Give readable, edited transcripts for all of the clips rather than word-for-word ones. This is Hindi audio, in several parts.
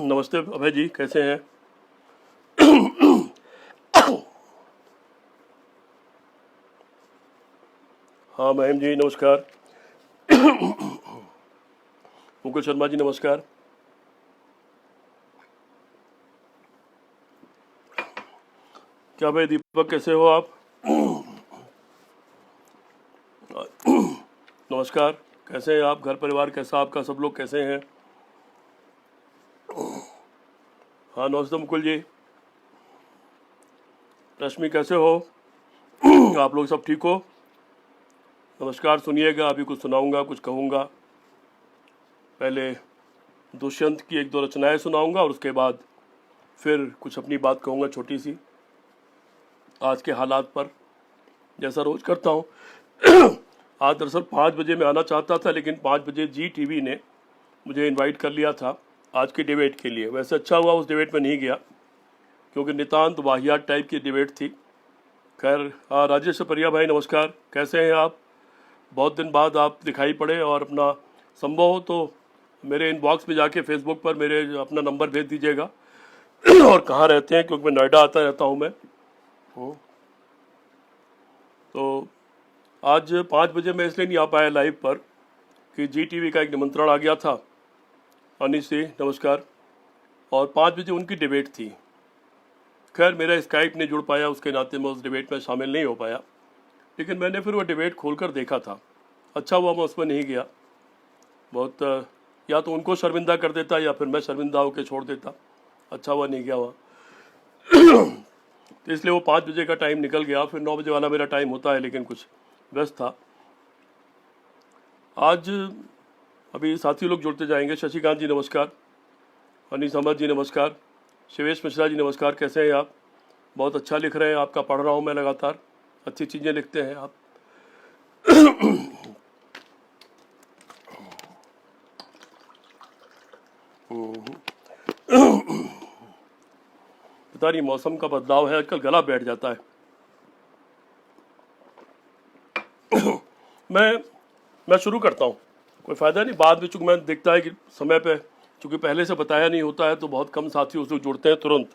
नमस्ते अभय जी, कैसे हैं? हाँ महेम जी नमस्कार। मुकुल शर्मा जी नमस्कार। क्या भाई दीपक, कैसे हो आप? नमस्कार। कैसे हैं आप? घर परिवार कैसा आपका? सब लोग कैसे हैं? हाँ नमस्ते मुकुल जी। रश्मि कैसे हो? आप लोग सब ठीक हो? नमस्कार। सुनिएगा, अभी कुछ सुनाऊंगा, कुछ कहूँगा। पहले दुष्यंत की एक दो रचनाएं सुनाऊंगा और उसके बाद फिर कुछ अपनी बात कहूँगा छोटी सी, आज के हालात पर, जैसा रोज करता हूँ। आज दरअसल 5 बजे मैं आना चाहता था, लेकिन 5 बजे जी टीवी ने मुझे इनवाइट कर लिया था आज की डिबेट के लिए। वैसे अच्छा हुआ उस डिबेट में नहीं गया, क्योंकि नितांत वाहियात टाइप की डिबेट थी। खैर, राजेश परिया भाई नमस्कार, कैसे हैं आप? बहुत दिन बाद आप दिखाई पड़े, और अपना संभव हो तो मेरे इनबॉक्स में जाके फेसबुक पर मेरे अपना नंबर भेज दीजिएगा और कहाँ रहते हैं, क्योंकि मैं नोएडा आता रहता हूँ मैं। तो आज 5 बजे मैं इसलिए नहीं आ पाया लाइव पर कि जी टीवी का एक निमंत्रण आ गया था। अनिश जी नमस्कार। और 5 बजे उनकी डिबेट थी। खैर, मेरा स्काइप नहीं जुड़ पाया, उसके नाते मैं उस डिबेट में शामिल नहीं हो पाया, लेकिन मैंने फिर वो डिबेट खोलकर देखा था। अच्छा हुआ मैं उसमें नहीं गया। बहुत या तो उनको शर्मिंदा कर देता या फिर मैं शर्मिंदा होकर छोड़ देता। अच्छा हुआ नहीं गया हुआ। तो इसलिए वो 5 बजे का टाइम निकल गया। फिर 9 बजे वाला मेरा टाइम होता है, लेकिन कुछ व्यस्त था आज। अभी साथी लोग जुड़ते जाएंगे। शशिकांत जी नमस्कार। अनिस अहमद जी नमस्कार। शिवेश मिश्रा जी नमस्कार, कैसे हैं आप? बहुत अच्छा लिख रहे हैं, आपका पढ़ रहा हूँ मैं लगातार। अच्छी चीज़ें लिखते हैं आप। पता नहीं मौसम का बदलाव है, आजकल गला बैठ जाता है। मैं शुरू करता हूँ, कोई फ़ायदा नहीं। बाद में चूँकि मैं देखता है कि समय पे, चूँकि पहले से बताया नहीं होता है, तो बहुत कम साथी उससे जुड़ते हैं तुरंत।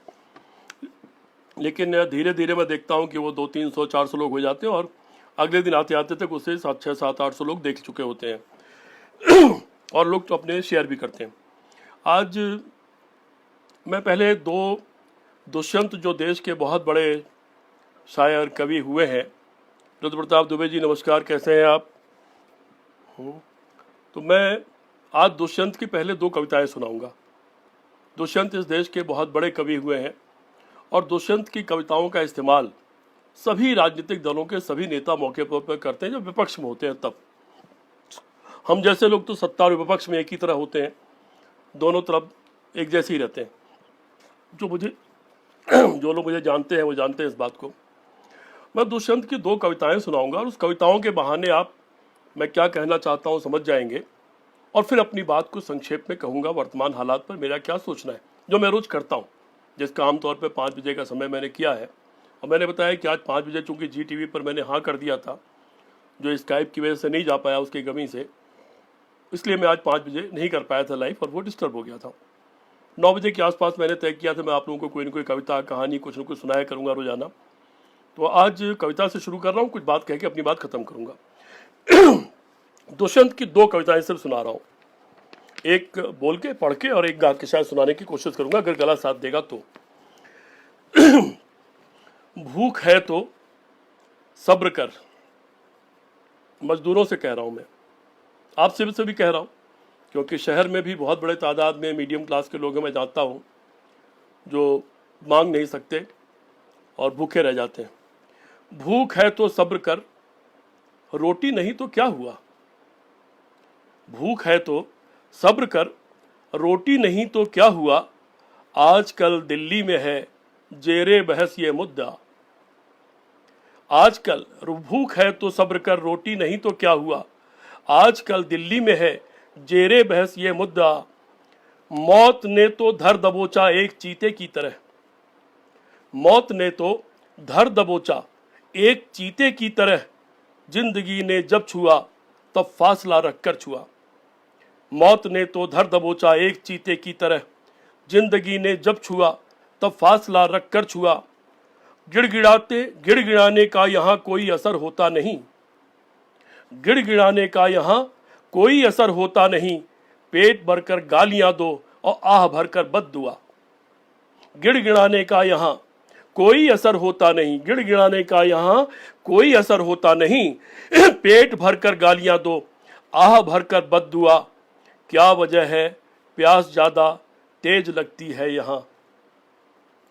लेकिन धीरे धीरे मैं देखता हूँ कि वो 200-300-400 लोग हो जाते हैं, और अगले दिन आते आते तक उससे 700-700-800 लोग देख चुके होते हैं। और लोग तो अपने शेयर भी करते हैं। आज मैं पहले दो दुष्यंत, जो देश के बहुत बड़े शायर कवि हुए हैं, रुद्र प्रताप दुबे जी नमस्कार, कैसे हैं आप? तो मैं आज दुष्यंत की पहले दो कविताएं सुनाऊंगा। दुष्यंत इस देश के बहुत बड़े कवि हुए हैं, और दुष्यंत की कविताओं का इस्तेमाल सभी राजनीतिक दलों के सभी नेता मौके पर करते हैं जब विपक्ष में होते हैं। तब हम जैसे लोग तो सत्ता और विपक्ष में एक ही तरह होते हैं, दोनों तरफ एक जैसे ही रहते हैं। जो लोग मुझे जानते हैं वो जानते हैं इस बात को। मैं दुष्यंत की दो कविताएं सुनाऊंगा, और उस कविताओं के बहाने आप मैं क्या कहना चाहता हूं समझ जाएंगे, और फिर अपनी बात को संक्षेप में कहूंगा, वर्तमान हालात पर मेरा क्या सोचना है, जो मैं रोज करता हूं, जिसका आमतौर पर 5 बजे का समय मैंने किया है। और मैंने बताया कि आज 5 बजे चूंकि जी टीवी पर मैंने हाँ कर दिया था, जो स्काइप की वजह से नहीं जा पाया उसकी कमी से, इसलिए मैं आज 5 बजे नहीं कर पाया था लाइव, और वो डिस्टर्ब हो गया था। 9 बजे के आसपास मैंने तय किया था मैं आप लोगों को कोई ना कोई कविता, कहानी, कुछ न कुछ सुनाया करूंगा रोजाना। तो आज कविता से शुरू कर रहा हूँ, कुछ बात कह के अपनी बात खत्म करूंगा। दुष्यंत की दो कविताएं सिर्फ सुना रहा हूँ, एक बोल के, पढ़ के, और एक गा के शायद सुनाने की कोशिश करूंगा, अगर गला साथ देगा तो। भूख है तो सब्र कर, मजदूरों से कह रहा हूं मैं, आपसे भी कह रहा हूं, क्योंकि शहर में भी बहुत बड़े तादाद में मीडियम क्लास के लोग हैं, मैं जानता हूं, जो मांग नहीं सकते और भूखे रह जाते हैं। भूख है तो सब्र कर, रोटी नहीं तो क्या हुआ। भूख है तो सब्र कर, रोटी नहीं तो क्या हुआ। आजकल दिल्ली में है जेरे बहस ये मुद्दा। आजकल भूख है तो सब्र कर, रोटी नहीं तो क्या हुआ। आजकल दिल्ली में है जेरे बहस ये मुद्दा, मौत ने तो धर दबोचा एक चीते की तरह। मौत ने तो धर दबोचा एक चीते की तरह, जिंदगी ने जब छुआ तब फासला रखकर छुआ। मौत ने तो धर दबोचा एक चीते की तरह, जिंदगी ने जब छुआ तब फासला रखकर छुआ। गिड़गिड़ाते गिड़गिड़ाने का यहाँ कोई असर होता नहीं, गिड़गिड़ाने का यहाँ कोई असर होता नहीं। पेट भरकर गालियां दो और आह भरकर बद्दुआ। गिड़गिड़ाने का यहाँ कोई असर होता नहीं, गिड़गिड़ाने का यहाँ कोई असर होता नहीं। पेट भरकर गालियां दो, आह भरकर बद्दुआ। क्या वजह है प्यास ज्यादा तेज लगती है यहाँ।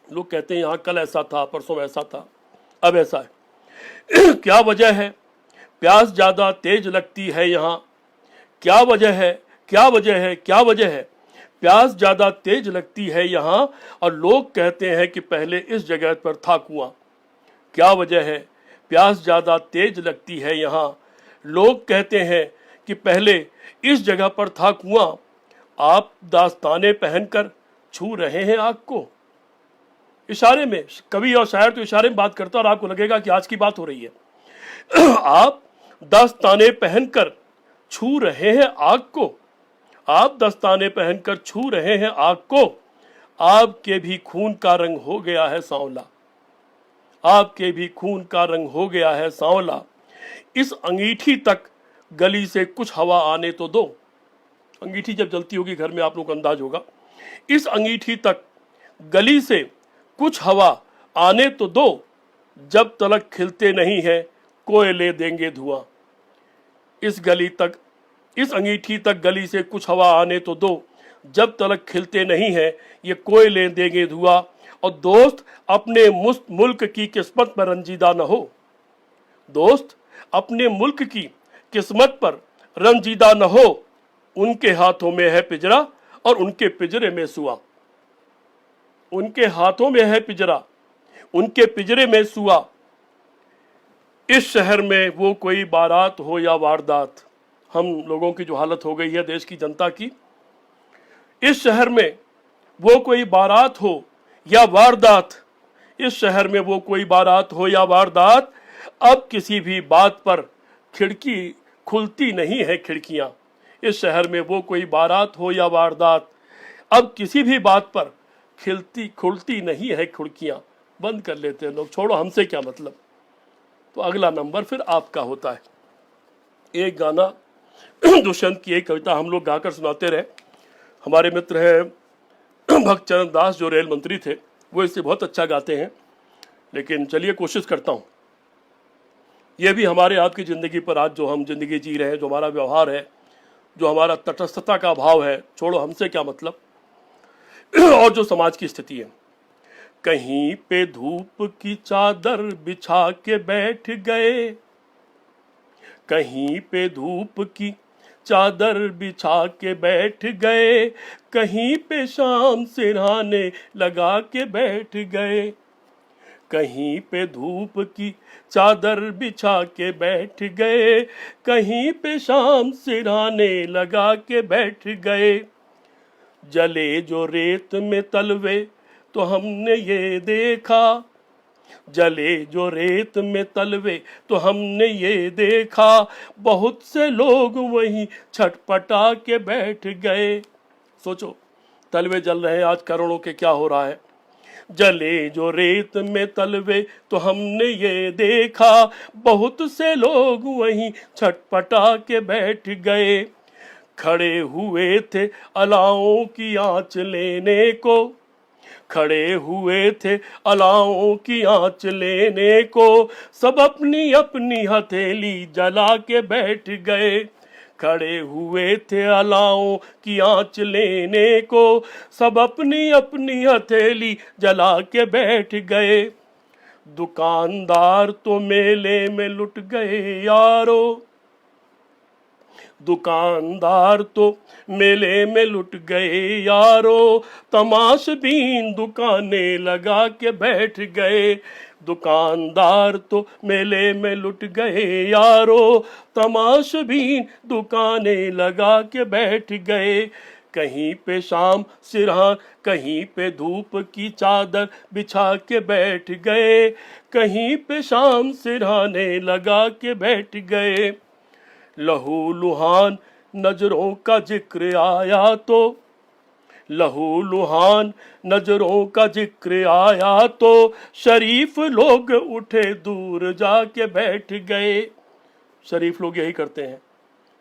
लोग कहते हैं यहाँ कल ऐसा था, परसों ऐसा था, अब ऐसा है। क्या वजह है प्यास ज्यादा तेज लगती है यहाँ। क्या वजह है, क्या वजह है, क्या वजह है प्यास ज्यादा तेज लगती है यहाँ। और लोग कहते हैं कि पहले इस जगह पर था कुआं। क्या वजह है प्यास ज्यादा तेज लगती है यहाँ। लोग कहते हैं कि पहले इस जगह पर था कुआं। आप दास्ताने पहनकर छू रहे हैं आग को। इशारे में कवि और शायर तो इशारे में बात करता और आपको लगेगा कि आज की बात हो रही है। आप दस्ताने पहनकर छू रहे हैं आग को, आप दस्ताने पहनकर छू रहे हैं आग को। आपके भी खून का रंग हो गया है सांवला, आपके भी खून का रंग हो गया है सांवला। इस अंगीठी तक गली से कुछ हवा आने तो दो। अंगीठी जब जलती होगी घर में आप लोगों को अंदाज होगा। इस अंगीठी तक गली से कुछ हवा आने तो दो, जब तलक खिलते नहीं है कोयले देंगे धुआं। इस गली तक, इस अंगीठी तक गली से कुछ हवा आने तो दो, जब तलक खिलते नहीं है ये कोयले देंगे धुआं। और दोस्त अपने मुल्क की किस्मत पर रंजीदा न हो, दोस्त अपने मुल्क की किस्मत पर रंजीदा न हो। उनके हाथों में है पिंजरा और उनके पिंजरे में सुआ। उनके हाथों में है पिंजरा, उनके पिंजरे में सुआ। इस शहर में वो कोई बारात हो या वारदात। हम लोगों की जो हालत हो गई है देश की जनता की, इस शहर में वो कोई बारात हो या वारदात, इस शहर में वो कोई बारात हो या वारदात। अब किसी भी बात पर खिड़की खुलती नहीं है खिड़कियां। इस शहर में वो कोई बारात हो या वारदात, अब किसी भी बात पर खुलती नहीं है खिड़कियां। बंद कर लेते हैं लोग, छोड़ो हमसे क्या मतलब। तो अगला नंबर फिर आपका होता है। एक गाना दुष्यंत की एक कविता हम लोग गाकर सुनाते रहे। हमारे मित्र हैं भक्त चरण दास जो रेल मंत्री थे, वो इसे बहुत अच्छा गाते हैं। लेकिन चलिए कोशिश करता हूँ। ये भी हमारे आपकी ज़िंदगी पर, आज जो हम जिंदगी जी रहे हैं, जो हमारा व्यवहार है, जो हमारा तटस्थता का भाव है, छोड़ो हमसे क्या मतलब, और जो समाज की स्थिति है। कहीं पे धूप की चादर बिछा के बैठ गए, कहीं पे धूप की चादर बिछा के बैठ गए, कहीं पे शाम सिरहाने लगा के बैठ गए। कहीं पे धूप की चादर बिछा के बैठ गए, कहीं पे शाम सिरहाने लगा के बैठ गए। जले जो रेत में तलवे तो हमने ये देखा, जले जो रेत में तलवे तो हमने ये देखा, बहुत से लोग वहीं छटपटा के बैठ गए। सोचो, तलवे जल रहे हैं आज करोड़ों के, क्या हो रहा है। जले जो रेत में तलवे तो हमने ये देखा, बहुत से लोग वहीं छटपटा के बैठ गए। खड़े हुए थे अलाओं की आंच लेने को, खड़े हुए थे अलाओं की आंच लेने को, सब अपनी अपनी हथेली जला के बैठ गए। खड़े हुए थे अलाओं की आंच लेने को, सब अपनी अपनी हथेली जला के बैठ गए। दुकानदार तो मेले में लुट गए यारो, दुकानदार तो मेले में लुट गए यारो, तमाशबीन दुकानें लगा के बैठ गए। दुकानदार तो मेले में लुट गए यारो, तमाशबीन दुकानें लगा के बैठ गए। कहीं पे शाम सिरहान, कहीं पे धूप की चादर बिछा के बैठ गए। कहीं पे शाम सिरहाने लगा के बैठ गए। लहू लुहान नजरों का जिक्र आया तो, लहू लुहान नजरों का जिक्र आया तो, शरीफ लोग उठे दूर जाके बैठ गए। शरीफ लोग यही करते हैं,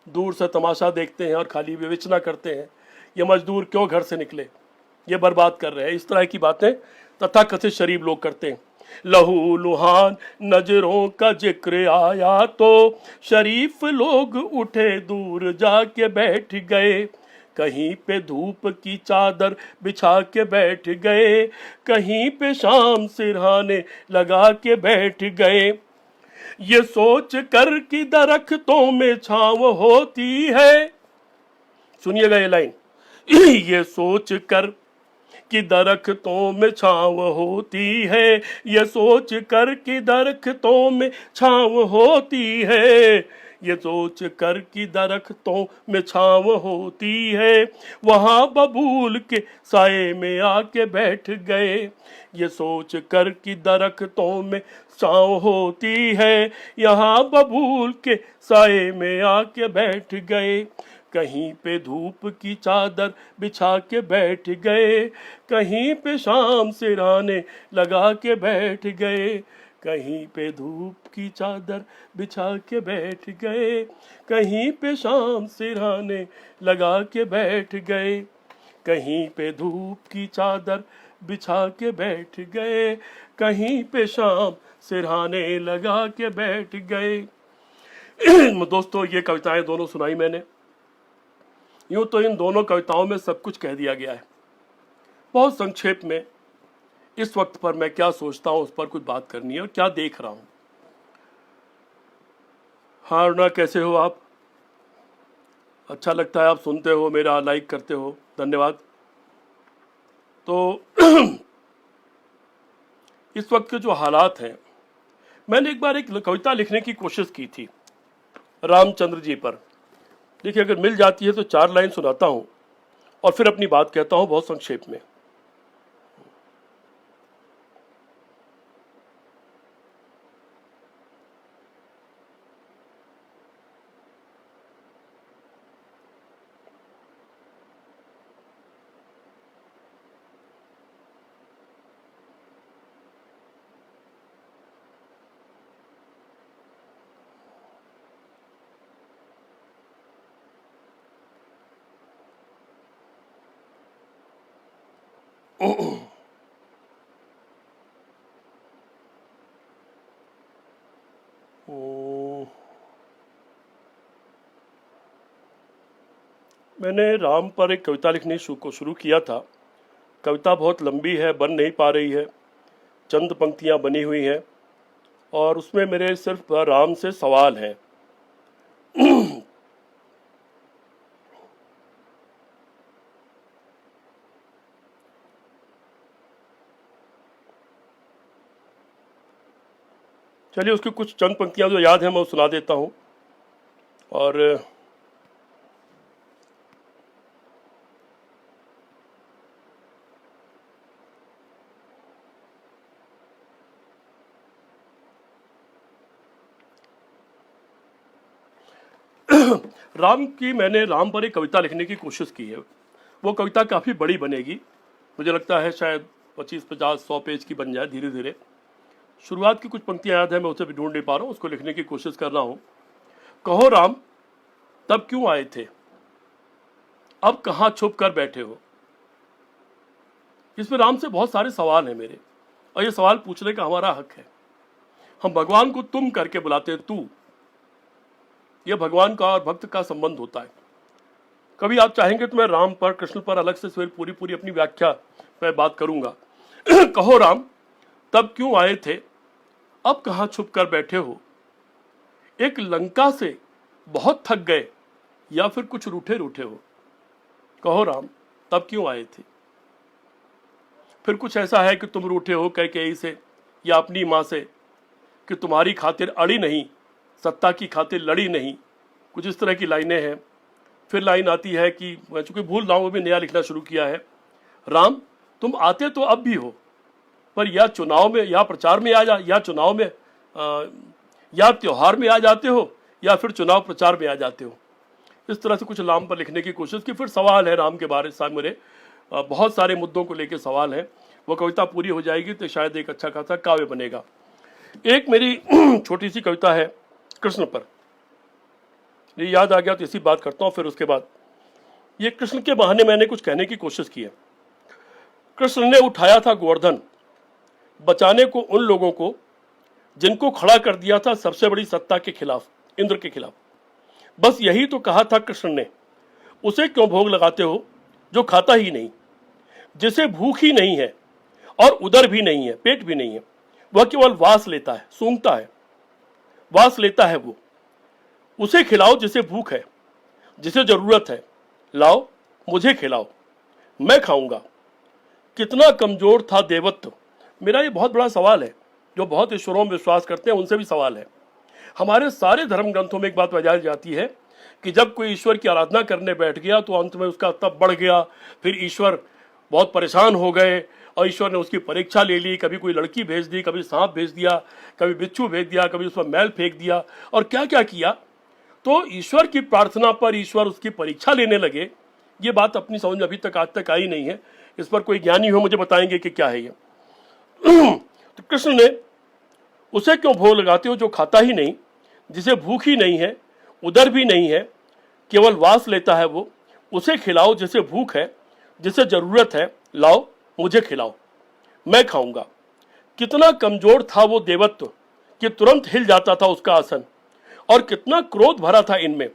दूर से तमाशा देखते हैं और खाली विवेचना करते हैं, ये मजदूर क्यों घर से निकले, ये बर्बाद कर रहे हैं। इस तरह की बातें तथाकथित शरीफ लोग करते हैं। लहू लुहान नजरों का जिक्र आया तो, शरीफ लोग उठे दूर जाके बैठ गए। कहीं पे धूप की चादर बिछा के बैठ गए, कहीं पे शाम सिरहाने लगा के बैठ गए। ये सोच कर कि दरख्तों में छांव होती है, सुनिएगा ये लाइन, ये सोच कर कि दरख्तों में छांव होती है, ये सोच कर कि दरख्तों में छांव होती है, ये सोच कर कि दरख्तों में छांव होती है, वहां बबूल के साए में आके बैठ गए। ये सोच कर कि दरख्तों में छांव होती है, यहाँ बबूल के साए में आके बैठ गए। कहीं पे धूप की चादर बिछा के बैठ गए, कहीं पे शाम सिरहाने लगा के बैठ गए। कहीं पे धूप की चादर बिछा के बैठ गए, कहीं पे शाम सिरहाने लगा के बैठ गए। कहीं पे धूप की चादर बिछा के बैठ गए, कहीं पे शाम सिरहाने लगा के बैठ गए। दोस्तों, ये कविताएं दोनों सुनाई मैंने। यूं तो इन दोनों कविताओं में सब कुछ कह दिया गया है। बहुत संक्षेप में इस वक्त पर मैं क्या सोचता हूं उस पर कुछ बात करनी है और क्या देख रहा हूं। हाँ रुना, कैसे हो आप? अच्छा लगता है आप सुनते हो, मेरा लाइक करते हो, धन्यवाद। तो इस वक्त के जो हालात हैं, मैंने एक बार एक कविता लिखने की कोशिश की थी रामचंद्र जी पर। देखिए, अगर मिल जाती है तो 4 लाइन सुनाता हूं और फिर अपनी बात कहता हूं बहुत संक्षेप में। मैंने राम पर एक कविता लिखनी को शुरू किया था। कविता बहुत लंबी है, बन नहीं पा रही है, चंद पंक्तियां बनी हुई हैं और उसमें मेरे सिर्फ राम से सवाल हैं। चलिए, उसकी कुछ चंद पंक्तियां जो याद हैं मैं सुना देता हूं। और मैंने राम पर एक कविता लिखने की कोशिश की है। वो कविता काफ़ी बड़ी बनेगी, मुझे लगता है शायद 25-50-100 पेज की बन जाए धीरे धीरे। शुरुआत की कुछ पंक्तियां याद है, मैं उसे भी ढूंढ नहीं पा रहा हूँ, उसको लिखने की कोशिश कर रहा हूँ। कहो राम, तब क्यों आए थे, अब कहाँ छुप कर बैठे हो। इसमें राम से बहुत सारे सवाल हैं मेरे, और ये सवाल पूछने का हमारा हक है। हम भगवान को तुम करके बुलाते हैं, तू। यह भगवान का और भक्त का संबंध होता है। कभी आप चाहेंगे तो मैं राम पर, कृष्ण पर अलग से फिर पूरी अपनी व्याख्या पर बात करूंगा। कहो राम, तब क्यों आए थे, अब कहां छुप कर बैठे हो। एक लंका से बहुत थक गए, या फिर कुछ रूठे रूठे हो। कहो राम, तब क्यों आए थे। फिर कुछ ऐसा है कि तुम रूठे हो कैकेयी से, या अपनी माँ से कि तुम्हारी खातिर अड़ी नहीं, सत्ता की खातिर लड़ी नहीं, कुछ इस तरह की लाइनें हैं। फिर लाइन आती है कि मैं चूंकि भूल रहा हूँ, वो भी नया लिखना शुरू किया है, राम तुम आते तो अब भी हो, पर या चुनाव में या प्रचार में या चुनाव में या त्योहार में आ जाते हो, या फिर चुनाव प्रचार में आ जाते हो। इस तरह से कुछ राम पर लिखने की कोशिश की। फिर सवाल है राम के बारे में, मेरे बहुत सारे मुद्दों को लेकर सवाल है। वो कविता पूरी हो जाएगी तो शायद एक अच्छा खासा काव्य बनेगा। एक मेरी छोटी सी कविता है कृष्ण पर, ये याद आ गया तो इसी बात करता हूँ। फिर उसके बाद ये कृष्ण के बहाने मैंने कुछ कहने की कोशिश की है। कृष्ण ने उठाया था गोवर्धन, बचाने को उन लोगों को जिनको खड़ा कर दिया था सबसे बड़ी सत्ता के खिलाफ, इंद्र के खिलाफ। बस यही तो कहा था कृष्ण ने, उसे क्यों भोग लगाते हो जो खाता ही नहीं, जिसे भूख ही नहीं है और उदर भी नहीं है, पेट भी नहीं है, वह केवल वास लेता है, सूंघता है, वास लेता है वो। उसे खिलाओ जिसे भूख है, जिसे जरूरत है, लाओ मुझे खिलाओ, मैं खाऊंगा। कितना कमजोर था देवत्व। मेरा ये बहुत बड़ा सवाल है, जो बहुत ईश्वरों में विश्वास करते हैं उनसे भी सवाल है। हमारे सारे धर्म ग्रंथों में एक बात बताई जाती है कि जब कोई ईश्वर की आराधना करने बैठ गया तो अंत में उसका तप बढ़ गया, फिर ईश्वर बहुत परेशान हो गए और ईश्वर ने उसकी परीक्षा ले ली। कभी कोई लड़की भेज दी, कभी सांप भेज दिया, कभी बिच्छू भेज दिया, कभी उस पर मैल फेंक दिया, और क्या क्या किया। तो ईश्वर की प्रार्थना पर ईश्वर उसकी परीक्षा लेने लगे। ये बात अपनी समझ में अभी तक आज तक आई नहीं है। इस पर कोई ज्ञानी हो मुझे बताएंगे कि क्या है ये। तो कृष्ण ने उसे क्यों भोग लगाते हो जो खाता ही नहीं, जिसे भूख ही नहीं है, उदर भी नहीं है, केवल वास लेता है वो। उसे खिलाओ जिसे भूख है, जिसे जरूरत है, लाओ मुझे खिलाओ, मैं खाऊंगा। कितना कमजोर था वो देवत्व कि तुरंत हिल जाता था उसका आसन, और कितना क्रोध भरा था इनमें,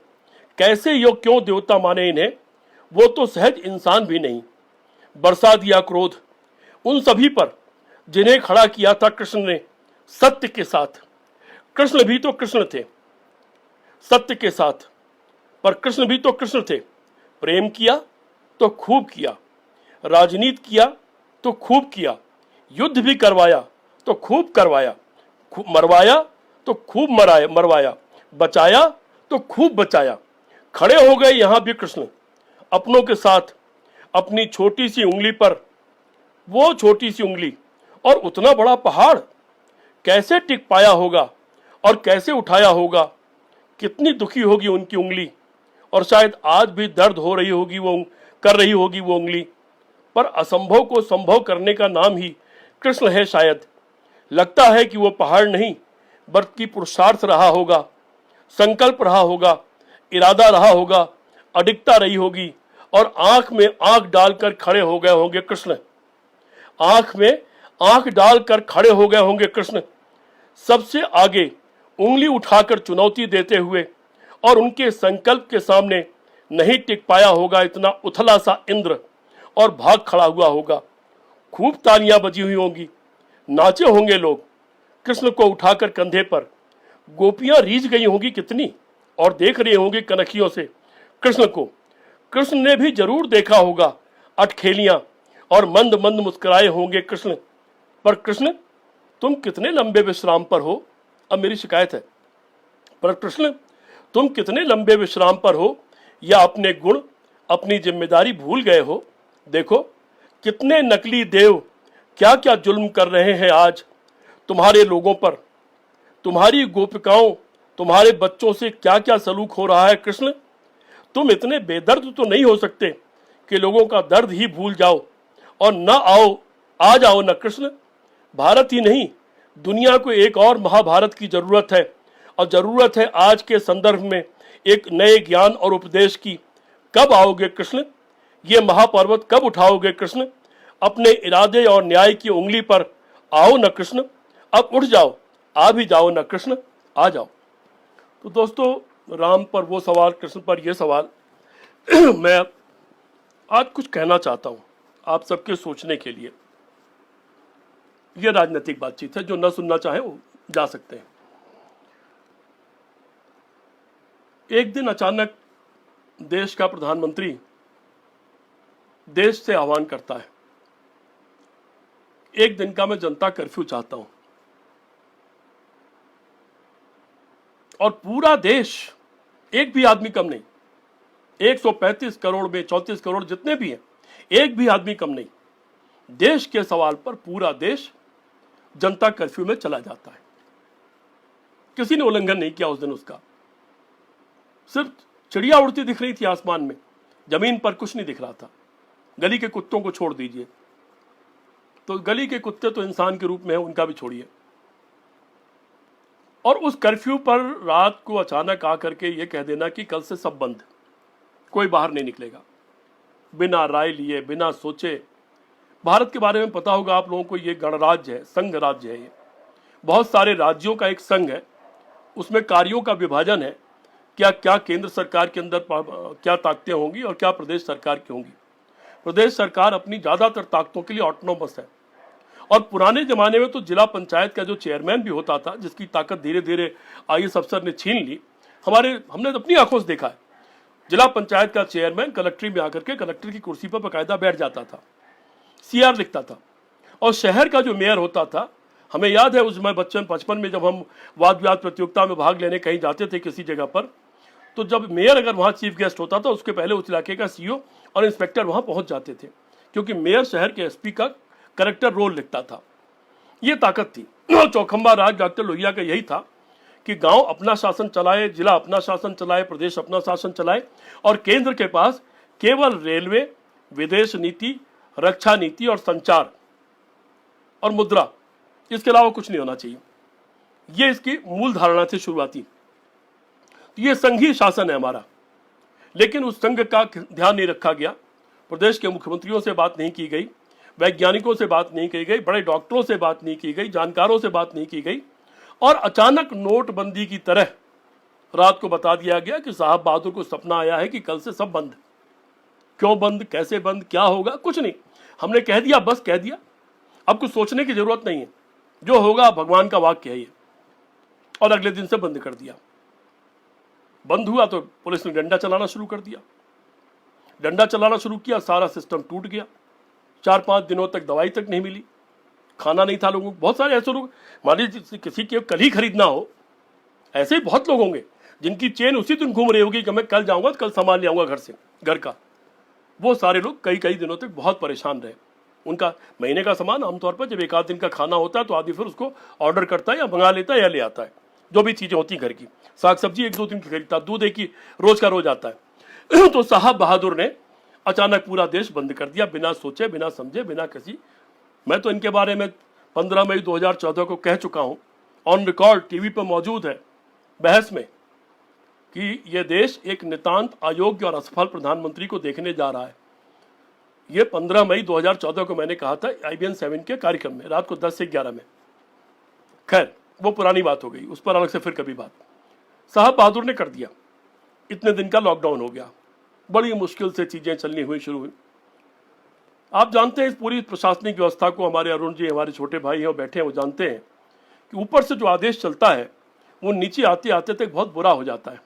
कैसे यो क्यों देवता माने इन्हें, वो तो सहज इंसान भी नहीं। बरसा दिया क्रोध उन सभी पर जिन्हें खड़ा किया था कृष्ण ने सत्य के साथ। कृष्ण भी तो कृष्ण थे सत्य के साथ, पर कृष्ण भी तो कृष्ण थे। प्रेम किया तो खूब किया, राजनीति किया तो खूब किया, युद्ध भी करवाया तो खूब करवाया, मरवाया तो खूब मरवाया, बचाया तो खूब बचाया। खड़े हो गए यहां भी कृष्ण अपनों के साथ, अपनी छोटी सी उंगली पर, वो छोटी सी उंगली, और उतना बड़ा पहाड़ कैसे टिक पाया होगा और कैसे उठाया होगा। कितनी दुखी होगी उनकी उंगली, और शायद आज भी दर्द हो रही होगी वो, कर रही होगी वो उंगली। पर असंभव को संभव करने का नाम ही कृष्ण है शायद। लगता है कि वो पहाड़ नहीं बल्कि पुरुषार्थ रहा होगा, संकल्प रहा होगा, इरादा रहा होगा, अडिगता रही होगी, और आंख में आंख डालकर खड़े हो गए होंगे कृष्ण। आंख में आंख डालकर खड़े हो गए होंगे कृष्ण, सबसे आगे उंगली उठाकर चुनौती देते हुए, और उनके संकल्प के सामने नहीं टिक पाया होगा इतना उथला सा इंद्र, और भाग खड़ा हुआ होगा। खूब तालियां बजी हुई होंगी, नाचे होंगे लोग कृष्ण को उठाकर कंधे पर। गोपियां रीझ गई होंगी कितनी, और देख रही होंगी कनखियों से कृष्ण को। कृष्ण ने भी जरूर देखा होगा अटखेलियां, और मंद मंद मुस्कुराए होंगे कृष्ण। पर कृष्ण तुम कितने लंबे विश्राम पर हो, अब मेरी शिकायत है, पर कृष्ण तुम कितने लंबे विश्राम पर हो, या अपने गुण अपनी जिम्मेदारी भूल गए हो। देखो कितने नकली देव क्या क्या जुल्म कर रहे हैं आज तुम्हारे लोगों पर, तुम्हारी गोपिकाओं, तुम्हारे बच्चों से क्या क्या सलूक हो रहा है कृष्ण। तुम इतने बेदर्द तो नहीं हो सकते कि लोगों का दर्द ही भूल जाओ और आ जाओ न कृष्ण। भारत ही नहीं, दुनिया को एक और महाभारत की जरूरत है, और जरूरत है आज के संदर्भ में एक नए ज्ञान और उपदेश की। कब आओगे कृष्ण, ये महापर्वत कब उठाओगे कृष्ण। अपने इरादे और न्याय की उंगली पर आओ न कृष्ण, अब उठ जाओ, आ भी जाओ न कृष्ण, आ जाओ। तो दोस्तों, राम पर वो सवाल, कृष्ण पर ये सवाल मैं आज कुछ कहना चाहता हूं आप सबके सोचने के लिए। ये राजनीतिक बातचीत है, जो न सुनना चाहे वो जा सकते हैं। एक दिन अचानक देश का प्रधानमंत्री देश से आह्वान करता है, एक दिन का मैं जनता कर्फ्यू चाहता हूं। और पूरा देश, एक भी आदमी कम नहीं, 135 करोड़ में 34 करोड़ जितने भी हैं, एक भी आदमी कम नहीं, देश के सवाल पर पूरा देश जनता कर्फ्यू में चला जाता है। किसी ने उल्लंघन नहीं किया उस दिन उसका, सिर्फ चिड़िया उड़ती दिख रही थी आसमान में, जमीन पर कुछ नहीं दिख रहा था। गली के कुत्तों को छोड़ दीजिए, तो गली के कुत्ते तो इंसान के रूप में है, उनका भी छोड़िए। और उस कर्फ्यू पर रात को अचानक आकर के ये कह देना कि कल से सब बंद, कोई बाहर नहीं निकलेगा, बिना राय लिए, बिना सोचे। भारत के बारे में पता होगा आप लोगों को, ये गणराज्य है, संघ राज्य है, ये बहुत सारे राज्यों का एक संघ है, उसमें कार्यों का विभाजन है। क्या क्या केंद्र सरकार के अंदर क्या ताकतें होंगी और क्या प्रदेश सरकार की होंगी। प्रदेश सरकार अपनी ज्यादातर ताकतों के लिए ऑटोनोमस है। और पुराने जमाने में तो जिला पंचायत का जो चेयरमैन भी होता था, जिसकी ताकत धीरे धीरे आईएएस अफसर ने छीन ली। हमने अपनी आंखों से देखा है, जिला पंचायत का चेयरमैन कलेक्ट्री में आकर के कलेक्टर की कुर्सी पर बकायदा बैठ जाता था, सीआर लिखता था। और शहर का जो मेयर होता था, हमें याद है उस समय बचपन में जब हम वाद विवाद प्रतियोगिता में भाग लेने कहीं जाते थे किसी जगह पर, तो जब मेयर अगर वहाँ चीफ गेस्ट होता था, उसके पहले उस इलाके का सीईओ और इंस्पेक्टर वहाँ पहुँच जाते थे, क्योंकि मेयर शहर के एसपी का करेक्टर रोल लिखता था। ये ताकत थी। चौखंबा राज डॉक्टर लोहिया का यही था कि गांव अपना शासन चलाए, जिला अपना शासन चलाए, प्रदेश अपना शासन चलाए, और केंद्र के पास केवल रेलवे, विदेश नीति, रक्षा नीति और संचार और मुद्रा, इसके अलावा कुछ नहीं होना चाहिए। ये इसकी मूल धारणा थी शुरुआती। तो ये संघीय शासन है हमारा, लेकिन उस संघ का ध्यान नहीं रखा गया। प्रदेश के मुख्यमंत्रियों से बात नहीं की गई, वैज्ञानिकों से बात नहीं की गई, बड़े डॉक्टरों से बात नहीं की गई, जानकारों से बात नहीं की गई, और अचानक नोटबंदी की तरह रात को बता दिया गया कि साहब बहादुर को सपना आया है कि कल से सब बंद। क्यों बंद, कैसे बंद, क्या होगा, कुछ नहीं, हमने कह दिया, बस कह दिया। अब कुछ सोचने की जरूरत नहीं है, जो होगा भगवान का वाक्य है ये। और अगले दिन से बंद कर दिया। बंद हुआ तो पुलिस ने डंडा चलाना शुरू कर दिया। डंडा चलाना शुरू किया, सारा सिस्टम टूट गया। 4-5 दिनों तक दवाई तक नहीं मिली, खाना नहीं था लोगों को। बहुत सारे ऐसे लोग, मान लीजिए किसी के कल ही खरीदना हो, ऐसे ही बहुत लोग होंगे जिनकी चेन उसी दिन घूम रही होगी कि मैं कल जाऊंगा तो कल सामान ले आऊंगा घर से, घर का। वो सारे लोग कई कई दिनों तक बहुत परेशान रहे। उनका महीने का सामान आमतौर पर जब 1 आध दिन का खाना होता है तो आदमी फिर उसको ऑर्डर करता है या मंगा लेता है या ले आता है, जो भी चीजें होती घर की। साग सब्जी 1-2 दिन की खरीदता, दूध एक ही रोज का रोज आता है। तो साहब बहादुर ने अचानक पूरा देश बंद कर दिया, बिना सोचे, बिना समझे, बिना किसी। मैं तो इनके बारे में 15 मई 2014 को कह चुका हूं, ऑन रिकॉर्ड, टीवी पर मौजूद है बहस में, कि यह देश एक नितांत अयोग्य और असफल प्रधानमंत्री को देखने जा रहा है। यह 15 मई 2014 को मैंने कहा था IBN 7 के कार्यक्रम में, रात को 10 से 11 में। खैर, वो पुरानी बात हो गई, उस पर अलग से फिर कभी बात। साहब बहादुर ने कर दिया, इतने दिन का लॉकडाउन हो गया, बड़ी मुश्किल से चीजें चलनी हुई, शुरू हुई। आप जानते हैं इस पूरी प्रशासनिक व्यवस्था को, हमारे अरुण जी, हमारे छोटे भाई हैं वो बैठे हैं, वो जानते हैं कि ऊपर से जो आदेश चलता है वो नीचे आते आते तक बहुत बुरा हो जाता है।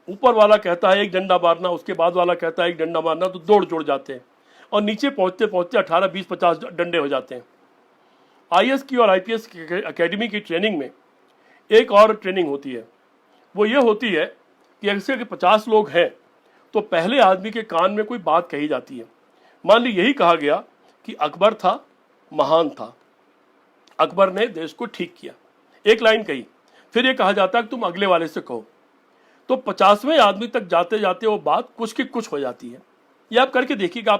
ऊपर वाला कहता है एक डंडा मारना, उसके बाद वाला कहता है एक डंडा मारना, तो दौड़ जोड़ जाते हैं, और नीचे पहुंचते पहुंचते 18, 20, 50 डंडे हो जाते हैं। IAS की और IPS की अकेडमी की ट्रेनिंग में एक और ट्रेनिंग होती है, वो ये होती है कि अगर 50 लोग हैं तो पहले आदमी के कान में कोई बात कही जाती है। मान ली यही कहा गया कि अकबर था, महान था, अकबर ने देश को ठीक किया, एक लाइन कही, फिर ये कहा जाता है कि तुम अगले वाले से कहो। तो 50वें आदमी तक जाते जाते वो बात कुछ की कुछ हो जाती है। ये आप करके देखिएगा,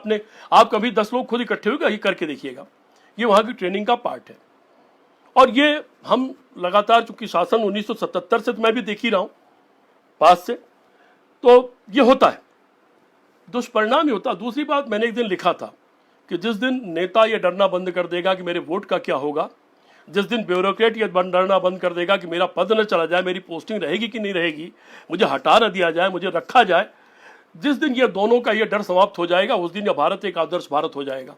आप कभी 10 लोग खुद इकट्ठे होगा, ये करके देखिएगा, ये वहां की ट्रेनिंग का पार्ट है। और ये हम लगातार, चूंकि शासन 1977 से तो मैं भी देख ही रहा हूं पास से, तो ये होता है, दुष्परिणाम ही होता। दूसरी बात, मैंने एक दिन लिखा था कि जिस दिन नेता ये डरना बंद कर देगा कि मेरे वोट का क्या होगा, जिस दिन ब्यूरोक्रेट ये डरना बंद कर देगा कि मेरा पद न चला जाए, मेरी पोस्टिंग रहेगी कि नहीं रहेगी, मुझे हटा न दिया जाए, मुझे रखा जाए, जिस दिन ये दोनों का ये डर समाप्त हो जाएगा, उस दिन यह भारत एक आदर्श भारत हो जाएगा।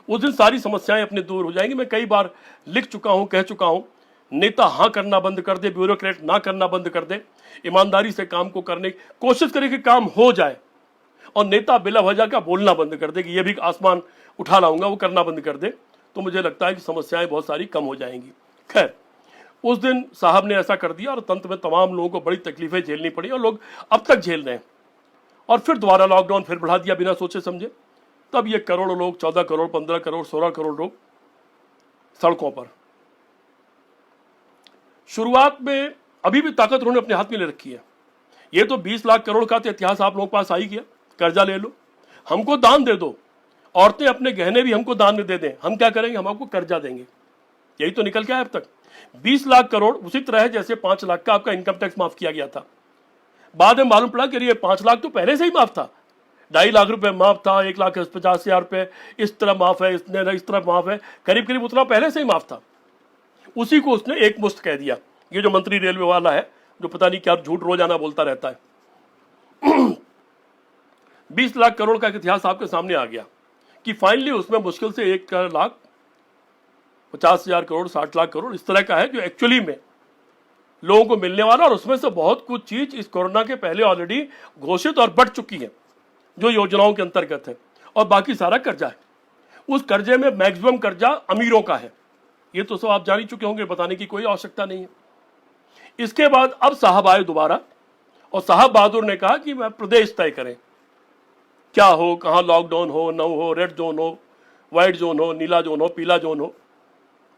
उस दिन सारी समस्याएं अपने दूर हो जाएंगी। मैं कई बार लिख चुका हूं, कह चुका हूं, नेता हाँ करना बंद कर दे, ब्यूरोक्रेट ना करना बंद कर दे, ईमानदारी से काम को करने की कोशिश करे कि काम हो जाए, और नेता बिला वजह का बोलना बंद कर दे कि ये भी आसमान उठा लाऊंगा, वो करना बंद कर दे, तो मुझे लगता है कि समस्याएं बहुत सारी कम हो जाएंगी। खैर, उस दिन साहब ने ऐसा कर दिया और तंत्र में तमाम लोगों को बड़ी तकलीफें झेलनी पड़ी और लोग अब तक झेल रहे हैं। और फिर दोबारा लॉकडाउन फिर बढ़ा दिया बिना सोचे समझे। तब ये करोड़ों लोग, 14 करोड़, 15 करोड़, 16 करोड़ लोग सड़कों पर। शुरुआत में अभी भी ताकत उन्होंने अपने हाथ में ले रखी है। ये तो 20 लाख करोड़ का तो इतिहास आप लोगों के पास आ ही गया। कर्जा ले लो, हमको दान दे दो, औरतें अपने गहने भी हमको दान में दे दें, हम क्या करेंगे, हम आपको कर्जा देंगे। यही तो निकल के आया अब तक। 20 लाख करोड़ उसी तरह है जैसे 5 लाख का आपका इनकम टैक्स माफ किया गया था। बाद में मालूम पड़ा कि ये 5 लाख तो पहले से ही माफ था, 2.5 लाख रुपए माफ था, 1,50,000 रुपए इस तरह माफ है, इस तरह माफ है, करीब करीब उतना पहले से ही माफ था। उसी को उसने एक मुश्त कह दिया। ये जो मंत्री रेलवे वाला है जो पता नहीं क्या झूठ रोजाना बोलता रहता है। 20 लाख करोड़ का इतिहास आपके सामने आ गया कि फाइनली उसमें मुश्किल से 1,50,000 करोड़, 60 लाख करोड़ इस तरह का है जो एक्चुअली में लोगों को मिलने वाला। और उसमें से बहुत कुछ चीज इस कोरोना के पहले ऑलरेडी घोषित और बढ़ चुकी है जो योजनाओं के अंतर्गत है, और बाकी सारा कर्जा है। उस कर्जे में मैक्सिमम कर्जा अमीरों का है। ये तो सब आप जान ही चुके होंगे, बताने की कोई आवश्यकता नहीं है। इसके बाद अब साहब आए दोबारा और साहब बहादुर ने कहा कि वह प्रदेश तय करें क्या हो, कहां लॉकडाउन हो, न हो, रेड जोन हो, व्हाइट जोन हो, नीला जोन हो, पीला जोन हो।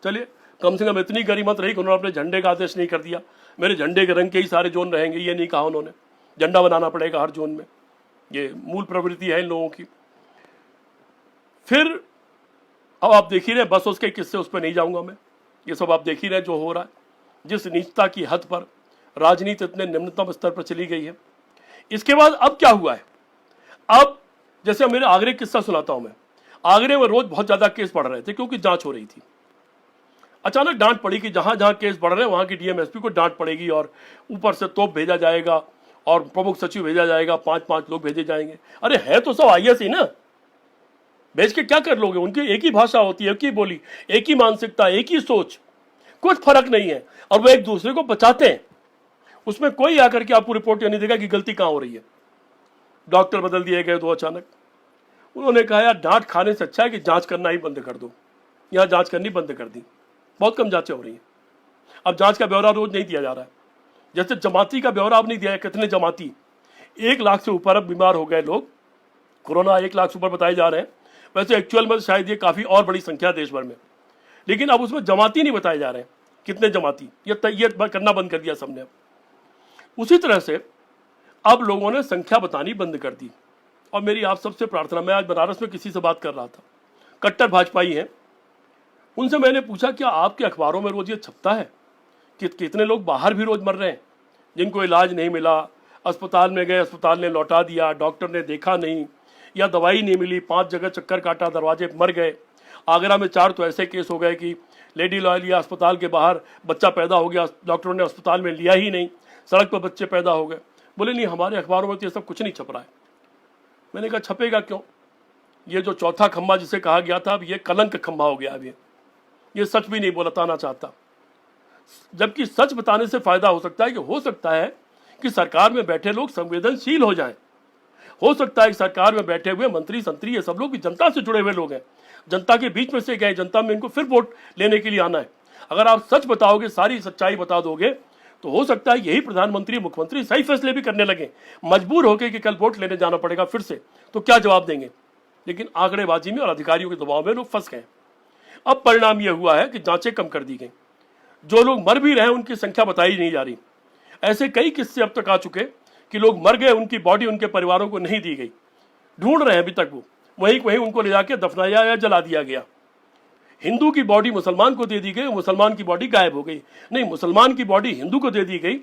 चलिए, कम से कम इतनी गरीमत रही कि उन्होंने अपने झंडे का आदेश नहीं कर दिया, मेरे झंडे के रंग के ही सारे जोन रहेंगे। ये नहीं कहा उन्होंने, झंडा बनाना पड़ेगा हर जोन में। ये मूल प्रवृत्ति है इन लोगों की। फिर अब आप देख ही रहे, बस उसके किस्से उस पर नहीं जाऊंगा मैं। ये सब आप देख ही रहे जो हो रहा है, जिस नीचता की हद पर राजनीति इतने निम्नतम स्तर पर चली गई है। इसके बाद अब क्या हुआ है, अब जैसे मेरे आगरे किस्सा सुनाता हूं मैं। आगरे में रोज बहुत ज्यादा केस बढ़ रहे थे क्योंकि जांच हो रही थी। अचानक डांट पड़ी कि जहां जहां केस बढ़ रहे हैं वहां की डीएम एसपी को डांट पड़ेगी और ऊपर से तोप भेजा जाएगा और प्रमुख सचिव भेजा जाएगा, 5-5 लोग भेजे जाएंगे। अरे है तो सब आईएएस ही ना, भेज के क्या कर लोगे? उनकी एक ही भाषा होती है, एक ही बोली, एक ही मानसिकता, एक ही सोच, कुछ फर्क नहीं है। और वो एक दूसरे को बचाते हैं। उसमें कोई आकर के आपको रिपोर्ट नहीं देगा कि गलती कहां हो रही है। डॉक्टर बदल दिए गए तो अचानक उन्होंने कहा यार डांट खाने से अच्छा है कि जांच करना ही बंद कर दो। यहां जांच करनी बंद कर दी, बहुत कम जांचें हो रही हैं। अब जांच का ब्यौरा रोज नहीं दिया जा रहा है। जैसे जमाती का ब्यौरा अब नहीं दिया है, कितने जमाती 1 लाख से ऊपर अब बीमार हो गए लोग, कोरोना 1 लाख से ऊपर बताए जा रहे हैं। वैसे एक्चुअल में शायद ये काफी और बड़ी संख्या देश भर में, लेकिन अब उसमें जमाती नहीं बताए जा रहे हैं कितने जमाती, ये करना बंद कर दिया सबने। उसी तरह से अब लोगों ने संख्या बतानी बंद कर दी। और मेरी आप सबसे प्रार्थना, मैं आज बनारस में किसी से बात कर रहा था, कट्टर भाजपाई हैं, उनसे मैंने पूछा क्या आपके अखबारों में रोज ये छपता है कि कितने लोग बाहर भी रोज मर रहे हैं, जिनको इलाज नहीं मिला, अस्पताल में गए, अस्पताल ने लौटा दिया, डॉक्टर ने देखा नहीं या दवाई नहीं मिली, 5 जगह चक्कर काटा, दरवाजे मर गए। आगरा में 4 तो ऐसे केस हो गए कि लेडी लॉयलिया अस्पताल के बाहर बच्चा पैदा हो गया, डॉक्टरों ने अस्पताल में लिया ही नहीं, सड़क पर बच्चे पैदा हो गए। बोले नहीं हमारे अखबारों में तो ये सब कुछ नहीं छप रहा है। मैंने कहा छपेगा क्यों? ये जो चौथा खंभा जिसे कहा गया था, अब ये कलंक खंभा हो गया। अब ये सच भी नहीं बताना चाहता, जबकि सच बताने से फायदा हो सकता है कि हो सकता है कि सरकार में बैठे लोग संवेदनशील हो जाएं। हो सकता है कि सरकार में बैठे हुए मंत्री संतरी ये सब लोग भी जनता से जुड़े हुए लोग हैं, जनता के बीच में से गए, जनता में इनको फिर वोट लेने के लिए आना है। अगर आप सच बताओगे, सारी सच्चाई बता दोगे, तो हो सकता है यही प्रधानमंत्री मुख्यमंत्री सही फैसले भी करने लगे, मजबूर होकर कि कल वोट लेने जाना पड़ेगा फिर से, तो क्या जवाब देंगे? लेकिन आंकड़ेबाजी में और अधिकारियों के दबाव में लोग फंस गए। अब परिणाम यह हुआ है कि जांचें कम कर दी गई, जो लोग मर भी रहे हैं उनकी संख्या बताई नहीं जा रही। ऐसे कई किस्से अब तक आ चुके कि लोग मर गए, उनकी बॉडी उनके परिवारों को नहीं दी गई, ढूंढ रहे हैं अभी तक वो, वहीं उनको ले जाके दफनाया या जला दिया गया। हिंदू की बॉडी मुसलमान को दे दी गई, मुसलमान की बॉडी गायब हो गई। नहीं, मुसलमान की बॉडी हिंदू को दे दी गई,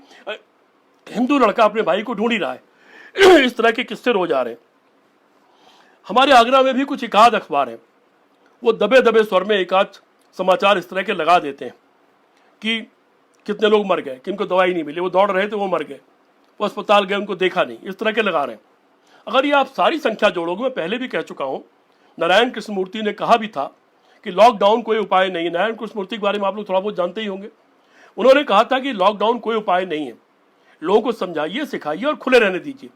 हिंदू लड़का अपने भाई को ढूंढ ही रहा है। इस तरह के किस्से रोज आ रहे हैं। हमारे आगरा में भी कुछ एकाध अखबार है, वो दबे दबे स्वर में एकाध समाचार इस तरह के लगा देते हैं कि कितने लोग मर गए, किनको दवाई नहीं मिली, वो दौड़ रहे थे वो मर गए, वो अस्पताल गए उनको देखा नहीं, इस तरह के लगा रहे हैं। अगर ये आप सारी संख्या जोड़ोगे, मैं पहले भी कह चुका हूं, नारायण कृष्णमूर्ति ने कहा भी था कि लॉकडाउन कोई उपाय नहीं है। नारायण कृष्णमूर्ति के बारे में आप लोग थोड़ा बहुत जानते ही होंगे। उन्होंने कहा था कि लॉकडाउन कोई उपाय नहीं है, लोगों को समझाइए, सिखाइए और खुले रहने दीजिए,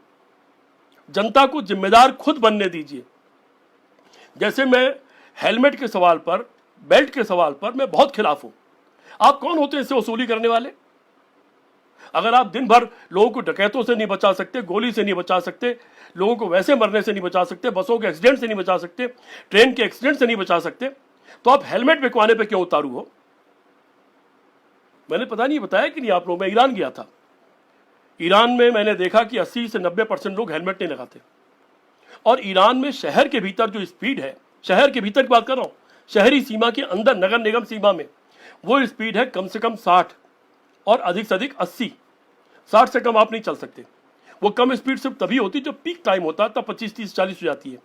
जनता को जिम्मेदार खुद बनने दीजिए। जैसे मैं हेलमेट के सवाल पर, बेल्ट के सवाल पर मैं बहुत खिलाफ हूं। आप कौन होते हैं इससे वसूली करने वाले? अगर आप दिन भर लोगों को डकैतों से नहीं बचा सकते, गोली से नहीं बचा सकते, लोगों को वैसे मरने से नहीं बचा सकते, बसों के एक्सीडेंट से नहीं बचा सकते, ट्रेन के एक्सीडेंट से नहीं बचा सकते, तो आप हेलमेट बिकवाने पे क्यों उतारू हो? मैंने पता नहीं बताया कि नहीं आप लोग, मैं ईरान गया था। ईरान में मैंने देखा कि 80 से 90% लोग हेलमेट नहीं लगाते। और ईरान में शहर के भीतर जो स्पीड है, शहर के भीतर की बात कर रहा हूं, शहरी सीमा के अंदर नगर निगम सीमा में वो स्पीड है कम से कम 60 और अधिक से अधिक 80। 60 से कम आप नहीं चल सकते। वो कम स्पीड सिर्फ तभी होती है जब पीक टाइम होता है, तब 25, 30, 40 हो जाती है,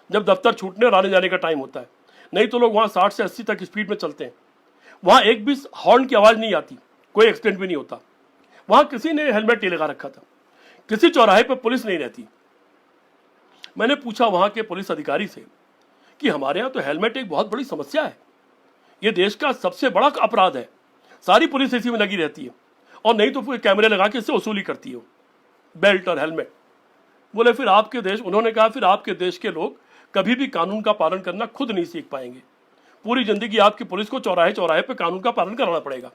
जब दफ्तर छूटने और आने जाने का टाइम होता है। नहीं तो लोग वहाँ 60 से 80 तक स्पीड में चलते हैं। वहाँ एक भी हॉर्न की आवाज़ नहीं आती, कोई एक्सीडेंट भी नहीं होता। वहाँ किसी ने हेलमेट नहीं लगा रखा था, किसी चौराहे पर पुलिस नहीं रहती। मैंने पूछा वहाँ के पुलिस अधिकारी से कि हमारे यहाँ तो हेलमेट एक बहुत बड़ी समस्या है, ये देश का सबसे बड़ा अपराध है, सारी पुलिस इसी में लगी रहती है, और नहीं तो फिर कैमरे लगा के इससे वसूली करती हो, बेल्ट और हेलमेट। बोले फिर आपके देश, उन्होंने कहा फिर आपके देश के लोग कभी भी कानून का पालन करना खुद नहीं सीख पाएंगे। पूरी जिंदगी आपकी पुलिस को चौराहे चौराहे पे कानून का पालन कराना पड़ेगा।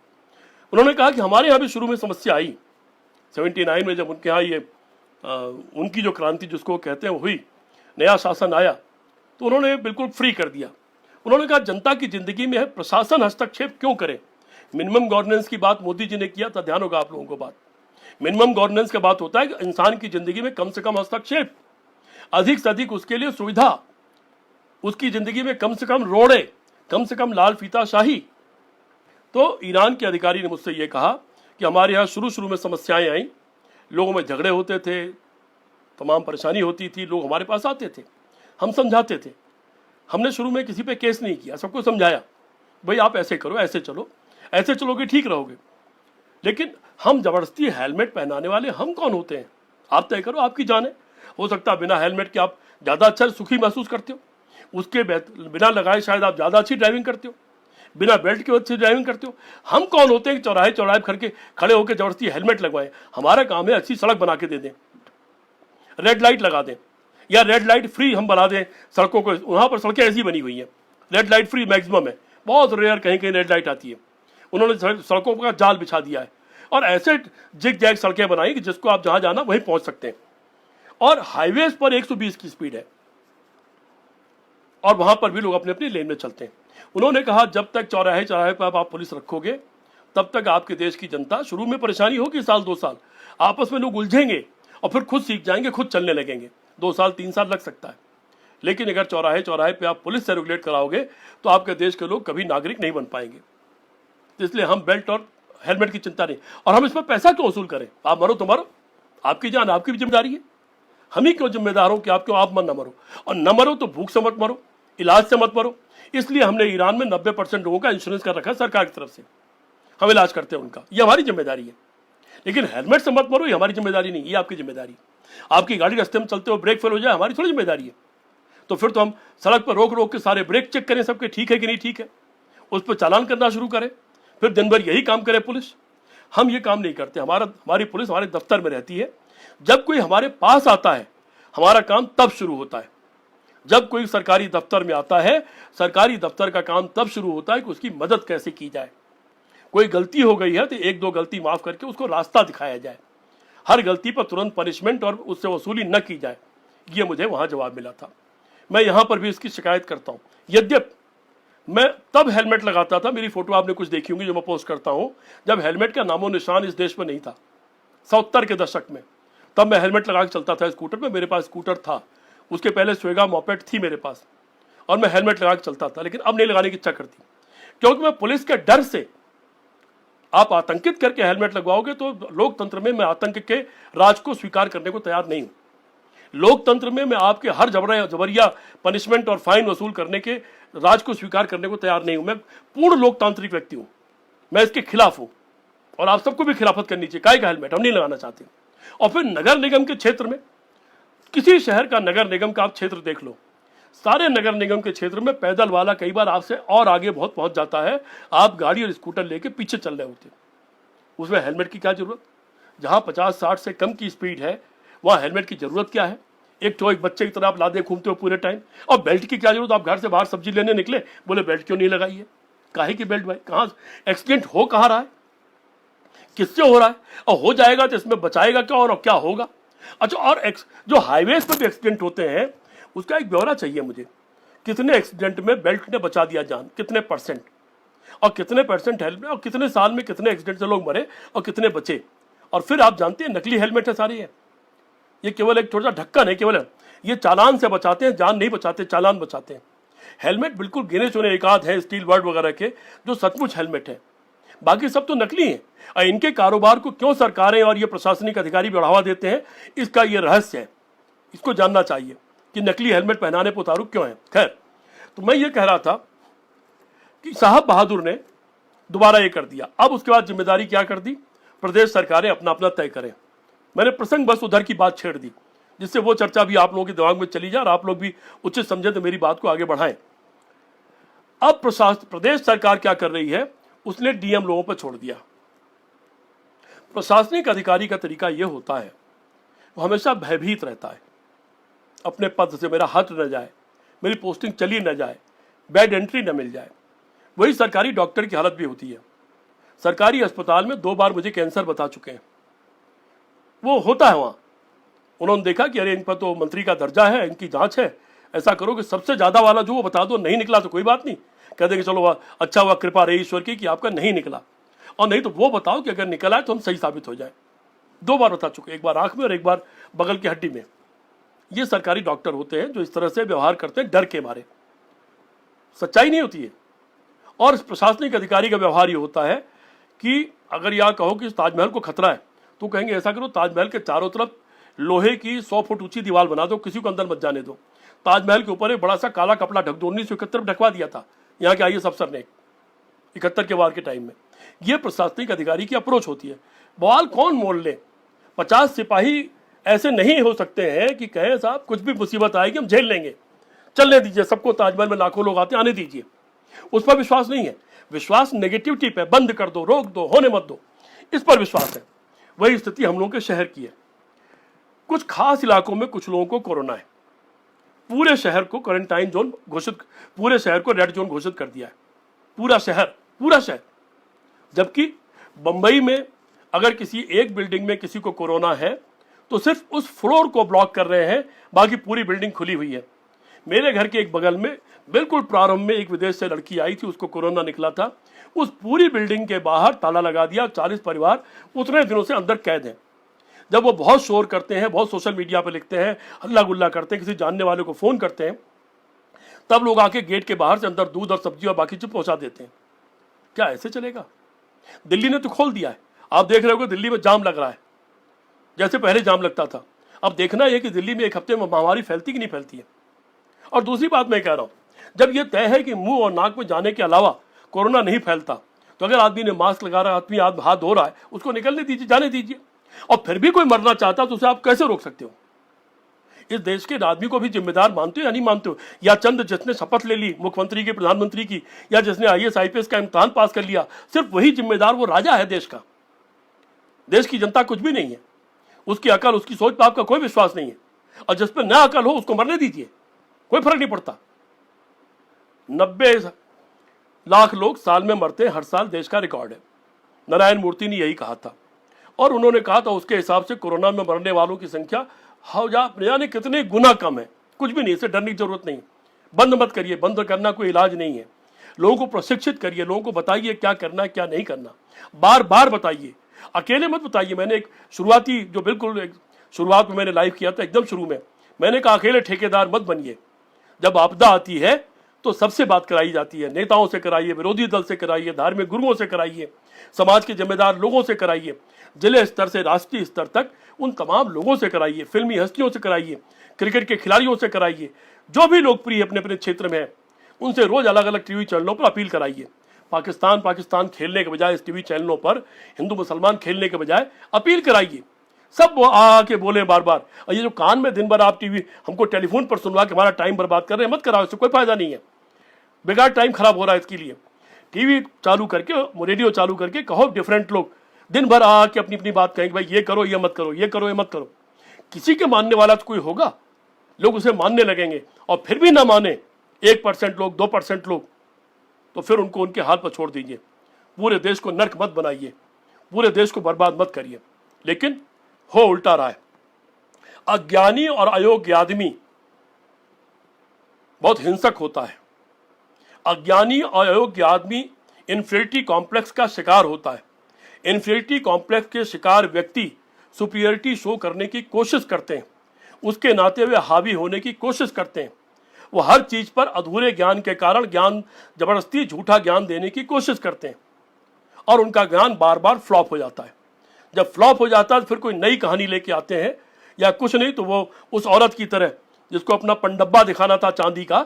उन्होंने कहा कि हमारे यहाँ भी शुरू में समस्या आई, 79 में जब उनके यहाँ ये उनकी जो क्रांति जिसको कहते हैं वो हुई, नया शासन आया, तो उन्होंने बिल्कुल फ्री कर दिया। उन्होंने कहा जनता की जिंदगी में प्रशासन हस्तक्षेप क्यों करे। मिनिमम गवर्नेंस की बात मोदी जी ने किया था, ध्यान होगा आप लोगों को बात। मिनिमम गवर्नेंस का बात होता है कि इंसान की जिंदगी में कम से कम हस्तक्षेप, अधिक से अधिक उसके लिए सुविधा, उसकी जिंदगी में कम से कम रोड़े, कम से कम लाल फीताशाही। तो ईरान के अधिकारी ने मुझसे ये कहा कि हमारे यहाँ शुरू में समस्याएं आई, लोगों में झगड़े होते थे, तमाम परेशानी होती थी, लोग हमारे पास आते थे, हम समझाते थे। हमने शुरू में किसी पे केस नहीं किया, सबको समझाया भाई आप ऐसे करो, ऐसे चलो, ऐसे चलोगे ठीक रहोगे। लेकिन हम जबरदस्ती हेलमेट पहनाने वाले हम कौन होते हैं? आप तय करो, आपकी जान है। हो सकता है बिना हेलमेट के आप ज़्यादा अच्छा सुखी महसूस करते हो, उसके बिना लगाए शायद आप ज़्यादा अच्छी ड्राइविंग करते हो, बिना बेल्ट के अच्छी ड्राइविंग करते हो। हम कौन होते हैं कि चौराहे चौराहे खड़े होकर जबरदस्ती हेलमेट लगवाएं? हमारा काम है अच्छी सड़क बना के दे दें, रेड लाइट लगा दें, या रेड लाइट फ्री हम बना दें सड़कों को। वहाँ पर सड़कें ऐसी बनी हुई हैं, रेड लाइट फ्री मैक्सिमम है, बहुत रेयर कहीं कहीं रेड लाइट आती है। उन्होंने सड़कों का जाल बिछा दिया है और ऐसे जिग जैग सड़कें बनाई कि जिसको आप जहाँ जाना वहीं पहुँच सकते हैं। और हाईवेज पर 120 की स्पीड है और वहाँ पर भी लोग अपने अपनी लेन में चलते हैं। उन्होंने कहा जब तक चौराहे चौराहे पर आप पुलिस रखोगे तब तक आपके देश की जनता, शुरू में परेशानी होगी, 1-2 साल आपस में लोग उलझेंगे और फिर खुद सीख जाएंगे, खुद चलने लगेंगे। 2 साल 3 साल लग सकता है, लेकिन अगर चौराहे चौराहे पे आप पुलिस से रेगुलेट कराओगे तो आपके देश के लोग कभी नागरिक नहीं बन पाएंगे। इसलिए हम बेल्ट और हेलमेट की चिंता नहीं, और हम इसमें पैसा क्यों वसूल करें? आप मरो तो मरो, आपकी जान आपकी भी जिम्मेदारी है। हम ही क्यों जिम्मेदार हो कि आप क्यों आप मन न मरो, और न मरो तो भूख से मत मरो, इलाज से मत मरो। इसलिए हमने ईरान में 90% लोगों का इंश्योरेंस कर रखा है सरकार की तरफ से, हम इलाज करते हैं उनका, ये हमारी जिम्मेदारी है। लेकिन हेलमेट से मत मरो, ये हमारी जिम्मेदारी नहीं, ये आपकी जिम्मेदारी है। आपकी गाड़ी रास्ते में चलते हो ब्रेक फेल हो जाए, हमारी थोड़ी जिम्मेदारी है। तो फिर तो हम सड़क पर रोक रोक के सारे ब्रेक चेक करें सबके, ठीक है कि नहीं ठीक है, उस पर चालान करना शुरू करें, फिर दिन भर यही काम करे पुलिस। हम ये काम नहीं करते। हमारी पुलिस हमारे दफ्तर में रहती है। जब कोई हमारे पास आता है हमारा काम तब शुरू होता है। जब कोई सरकारी दफ्तर में आता है, सरकारी दफ्तर का काम तब शुरू होता है कि उसकी मदद कैसे की जाए। कोई गलती हो गई है तो 1-2 गलती माफ करके उसको रास्ता दिखाया जाए, हर गलती पर तुरंत पनिशमेंट और उससे वसूली न की जाए। ये मुझे वहां जवाब मिला था। मैं यहां पर भी इसकी शिकायत करता हूं। यद्यप मैं तब हेलमेट लगाता था, मेरी फोटो आपने कुछ देखी होंगी जो मैं पोस्ट करता हूं, जब हेलमेट का नामो निशान इस देश में नहीं था। 70 के दशक में तब मैं हेलमेट लगा के चलता था स्कूटर में, मेरे पास स्कूटर था, उसके पहले स्वेगा मोपेड थी मेरे पास, और मैं हेलमेट लगा के चलता था। लेकिन अब नहीं लगाने की इच्छा करती, क्योंकि मैं पुलिस के डर से, आप आतंकित करके हेलमेट लगवाओगे तो लोकतंत्र में मैं आतंक के राज को स्वीकार करने को तैयार नहीं हूं। लोकतंत्र में मैं आपके हर जबरिया पनिशमेंट और फाइन वसूल करने के राज को स्वीकार करने को तैयार नहीं हूं। मैं पूर्ण लोकतांत्रिक व्यक्ति हूं, मैं इसके खिलाफ हूं, और आप सबको भी खिलाफत करनी चाहिए। काहे का हेलमेट हम नहीं लगाना चाहते। और फिर नगर निगम के क्षेत्र में, किसी शहर का नगर निगम का आप क्षेत्र देख लो, सारे नगर निगम के क्षेत्र में पैदल वाला कई बार आपसे और आगे बहुत पहुंच जाता है, आप गाड़ी और स्कूटर लेके पीछे चल रहे होते, उसमें हेलमेट की क्या जरूरत? जहां 50-60 से कम की स्पीड है वहां हेलमेट की जरूरत क्या है? एक बच्चे की तरह आप लादे घूमते हो पूरे टाइम। और बेल्ट की क्या जरूरत? आप घर से बाहर सब्जी लेने निकले, बोले बेल्ट क्यों नहीं लगाई है? काहे की बेल्ट भाई? कहाँ एक्सीडेंट हो कहाँ रहा है, किससे हो रहा है, और हो जाएगा तो इसमें बचाएगा क्या और क्या होगा? अच्छा, और जो हाईवेज पर भी एक्सीडेंट होते हैं उसका एक ब्यौरा चाहिए मुझे। कितने एक्सीडेंट में बेल्ट ने बचा दिया जान, कितने परसेंट, और कितने परसेंट हेल्मेट, और कितने साल में कितने एक्सीडेंट से लोग मरे और कितने बचे। और फिर आप जानते हैं नकली हेलमेट है सारे हैं, ये केवल एक छोटा सा ढक्कन है, केवल ये चालान से बचाते हैं, जान नहीं बचाते, चालान बचाते हैं। हेलमेट बिल्कुल गिने चुने एक आध है स्टील वर्ड वगैरह के जो सचमुच हेलमेट है, बाकी सब तो नकली हैं। और इनके कारोबार को क्यों सरकारें और ये प्रशासनिक अधिकारी बढ़ावा देते हैं, इसका ये रहस्य है, इसको जानना चाहिए कि नकली हेलमेट पहनाने पर उतारू क्यों है। खैर, तो मैं ये कह रहा था कि साहब बहादुर ने दोबारा ये कर दिया। अब उसके बाद जिम्मेदारी क्या कर दी, प्रदेश सरकारें अपना अपना तय करें। मैंने प्रसंग बस उधर की बात छेड़ दी जिससे वो चर्चा भी आप लोगों के दिमाग में चली जाए और आप लोग भी उचित समझे तो मेरी बात को आगे बढ़ाएं। अब प्रदेश सरकार क्या कर रही है, उसने डीएम लोगों पर छोड़ दिया। प्रशासनिक अधिकारी का तरीका यह होता है, वो हमेशा भयभीत रहता है अपने पद से मेरा हट न जाए, मेरी पोस्टिंग चली न जाए, बैड एंट्री न मिल जाए। वही सरकारी डॉक्टर की हालत भी होती है। सरकारी अस्पताल में 2 बार मुझे कैंसर बता चुके हैं, वो होता है वहां। उन्होंने देखा कि अरे इन पर तो मंत्री का दर्जा है, इनकी जांच है, ऐसा करो कि सबसे ज्यादा वाला जो वो बता दो, नहीं निकला तो कोई बात नहीं, कह देंगे चलो अच्छा हुआ, कृपा रही ईश्वर की कि आपका नहीं निकला, और नहीं तो वो बताओ कि अगर निकला है तो हम सही साबित हो जाए। 2 बार बता चुके, एक बार आंख में और एक बार बगल की हड्डी में। ये सरकारी डॉक्टर होते हैं जो इस तरह से व्यवहार करते हैं डर के मारे, सच्चाई नहीं होती है। और प्रशासनिक अधिकारी का व्यवहार ये होता है कि अगर यह कहो कि ताजमहल को खतरा है तो कहेंगे ऐसा करो, ताजमहल के चारों तरफ लोहे की 100 फुट ऊंची दीवार बना दो, किसी को अंदर मत जाने दो। ताजमहल के ऊपर एक बड़ा सा काला कपड़ा ढक दो, 1971 में ढकवा दिया था यहाँ के आईएएस अफसर ने 71 के वार के टाइम में। ये प्रशासनिक अधिकारी की अप्रोच होती है। बवाल कौन मोड़ ले, 50 सिपाही ऐसे नहीं हो सकते हैं कि कहें साहब कुछ भी मुसीबत आएगी हम झेल लेंगे, चलने दीजिए, सबको ताजमहल में लाखों लोग आते आने दीजिए। उस पर विश्वास नहीं है, विश्वास नेगेटिविटी पे, बंद कर दो, रोक दो, होने मत दो, इस पर विश्वास है। वही स्थिति हम लोगों के शहर की है। कुछ खास इलाकों में कुछ लोगों को कोरोना है, पूरे शहर को क्वारंटाइन जोन घोषित, पूरे शहर को रेड जोन घोषित कर दिया है, पूरा शहर। जबकि बंबई में अगर किसी एक बिल्डिंग में किसी को कोरोना है तो सिर्फ उस फ्लोर को ब्लॉक कर रहे हैं, बाकी पूरी बिल्डिंग खुली हुई है। मेरे घर के एक बगल में बिल्कुल प्रारंभ में एक विदेश से लड़की आई थी, उसको कोरोना निकला था, उस पूरी बिल्डिंग के बाहर ताला लगा दिया, 40 परिवार उतने दिनों से अंदर कैद हैं। जब वो बहुत शोर करते हैं, बहुत सोशल मीडिया पर लिखते हैं, हल्ला गुल्ला करते हैं, किसी जानने वाले को फोन करते हैं, तब लोग आके गेट के बाहर से अंदर दूध और सब्जी और बाकी चीज पहुंचा देते हैं। क्या ऐसे चलेगा? दिल्ली ने तो खोल दिया है, आप देख रहे हो कि दिल्ली में जाम लग रहा है, जैसे पहले जाम लगता था। अब देखना यह कि दिल्ली में एक हफ्ते में महामारी फैलती कि नहीं फैलती है। और दूसरी बात मैं कह रहा हूं, जब यह तय है कि मुंह और नाक में जाने के अलावा कोरोना नहीं फैलता, तो अगर आदमी ने मास्क लगा रहा है, आदमी हाथ धो रहा है, उसको निकलने दीजिए, जाने दीजिए। और फिर भी कोई मरना चाहता तो उसे आप कैसे रोक सकते हो? इस देश के आदमी को भी जिम्मेदार मानते हो या नहीं मानते हो? या चंद जिसने शपथ ले ली मुख्यमंत्री की, प्रधानमंत्री की, या जिसने आईएएस आईपीएस का इम्तिहान पास कर लिया, सिर्फ वही जिम्मेदार, वो राजा है देश का। देश की जनता कुछ भी नहीं है, उसकी अकल, उसकी सोच पर आपका कोई विश्वास नहीं है। और जिस पर ना अकल हो उसको मरने दीजिए, कोई फर्क नहीं पड़ता। 90 लाख लोग साल में मरते हैं, हर साल देश का रिकॉर्ड है। नारायण मूर्ति ने यही कहा था, और उन्होंने कहा था उसके हिसाब से कोरोना में मरने वालों की संख्या जाने कितने गुना कम है। कुछ भी नहीं, इससे डरने की जरूरत नहीं। बंद मत करिए, बंद करना कोई इलाज नहीं है। लोगों को प्रशिक्षित करिए, लोगों को बताइए क्या करना है क्या नहीं करना, बार बार बताइए, अकेले मत बताइए। मैंने एक शुरुआती जो बिल्कुल शुरुआत में मैंने लाइव किया था, एकदम शुरू में मैंने कहा अकेले ठेकेदार मत बनिए। जब आपदा आती है तो सबसे बात कराई जाती है, नेताओं से कराइए, विरोधी दल से कराइए, धार्मिक गुरुओं से कराइए, समाज के जिम्मेदार लोगों से कराइए, जिले स्तर से राष्ट्रीय स्तर तक उन तमाम लोगों से कराइए, फिल्मी हस्तियों से कराइए, क्रिकेट के खिलाड़ियों से कराइए, जो भी लोकप्रिय अपने अपने क्षेत्र में है उनसे रोज अलग अलग टीवी चैनलों पर अपील कराइए। पाकिस्तान खेलने के बजाय इस टीवी चैनलों पर हिंदू मुसलमान खेलने के बजाय अपील कराइए। सब वो आके बोले बार बार, और ये जो कान में दिन भर आप टीवी हमको टेलीफोन पर सुनवा के हमारा टाइम बर्बाद कर रहे हैं, मत कराओ, इससे कोई फायदा नहीं है, बेकार टाइम खराब हो रहा है। इसके लिए टीवी चालू करके, रेडियो चालू करके कहो, डिफरेंट लोग दिन भर आके अपनी अपनी बात कहेंगे, भाई ये करो ये मत करो, ये करो ये मत करो। किसी के मानने वाला तो कोई होगा, लोग उसे मानने लगेंगे। और फिर भी ना माने 1% लोग, 2% लोग, तो फिर उनको उनके हाल पर छोड़ दीजिए। पूरे देश को नर्क मत बनाइए, पूरे देश को बर्बाद मत करिए। लेकिन हो उल्टा रहा है। अज्ञानी और अयोग्य आदमी बहुत हिंसक होता है। अज्ञानी और अयोग्य आदमी इन्फीरियरिटी कॉम्प्लेक्स का शिकार होता है। इन्फीरियरिटी कॉम्प्लेक्स के शिकार व्यक्ति सुपीरियरिटी शो करने की कोशिश करते हैं, उसके नाते वे हावी होने की कोशिश करते हैं। वो हर चीज पर अधूरे ज्ञान के कारण ज्ञान जबरदस्ती झूठा ज्ञान देने की कोशिश करते हैं और उनका ज्ञान बार बार फ्लॉप हो जाता है। जब फ्लॉप हो जाता है तो फिर कोई नई कहानी लेके आते हैं, या कुछ नहीं तो वो उस औरत की तरह जिसको अपना पनडब्बा दिखाना था चांदी का,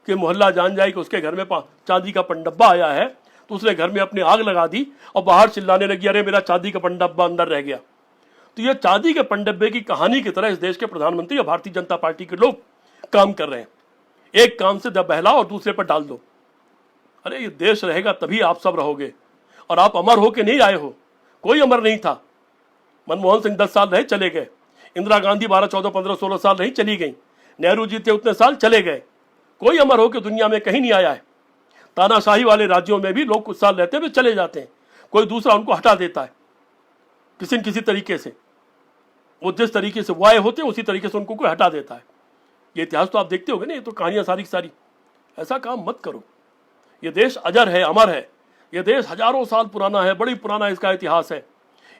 कि मोहल्ला जान जाए कि उसके घर में चांदी का पनडब्बा आया है, तो उसने घर में अपनी आग लगा दी और बाहर चिल्लाने लगी, अरे मेरा चांदी का पनडब्बा अंदर रह गया। तो ये चांदी के पनडब्बे की कहानी की तरह इस देश के प्रधानमंत्री और भारतीय जनता पार्टी के लोग काम कर रहे हैं। एक काम से बहलाओ और दूसरे पर डाल दो। अरे ये देश रहेगा तभी आप सब रहोगे, और आप अमर होके नहीं आए हो। कोई अमर नहीं था। मनमोहन सिंह 10 साल रहे, चले गए। इंदिरा गांधी 12, 14, 15, 16 साल रही, चली गई। नेहरू जी थे उतने साल, चले गए। कोई अमर होकर दुनिया में कहीं नहीं आया है। तानाशाही वाले राज्यों में भी लोग कुछ साल रहते हैं, चले जाते हैं, कोई दूसरा उनको हटा देता है किसी न किसी तरीके से। वो जिस तरीके से वो आए होते हैं उसी तरीके से उनको कोई हटा देता है। ये इतिहास तो आप देखते होंगे ना, ये तो कहानियां सारी की सारी। ऐसा काम मत करो। ये देश अजर है, अमर है। ये देश हजारों साल पुराना है, बड़ी पुराना इसका इतिहास है।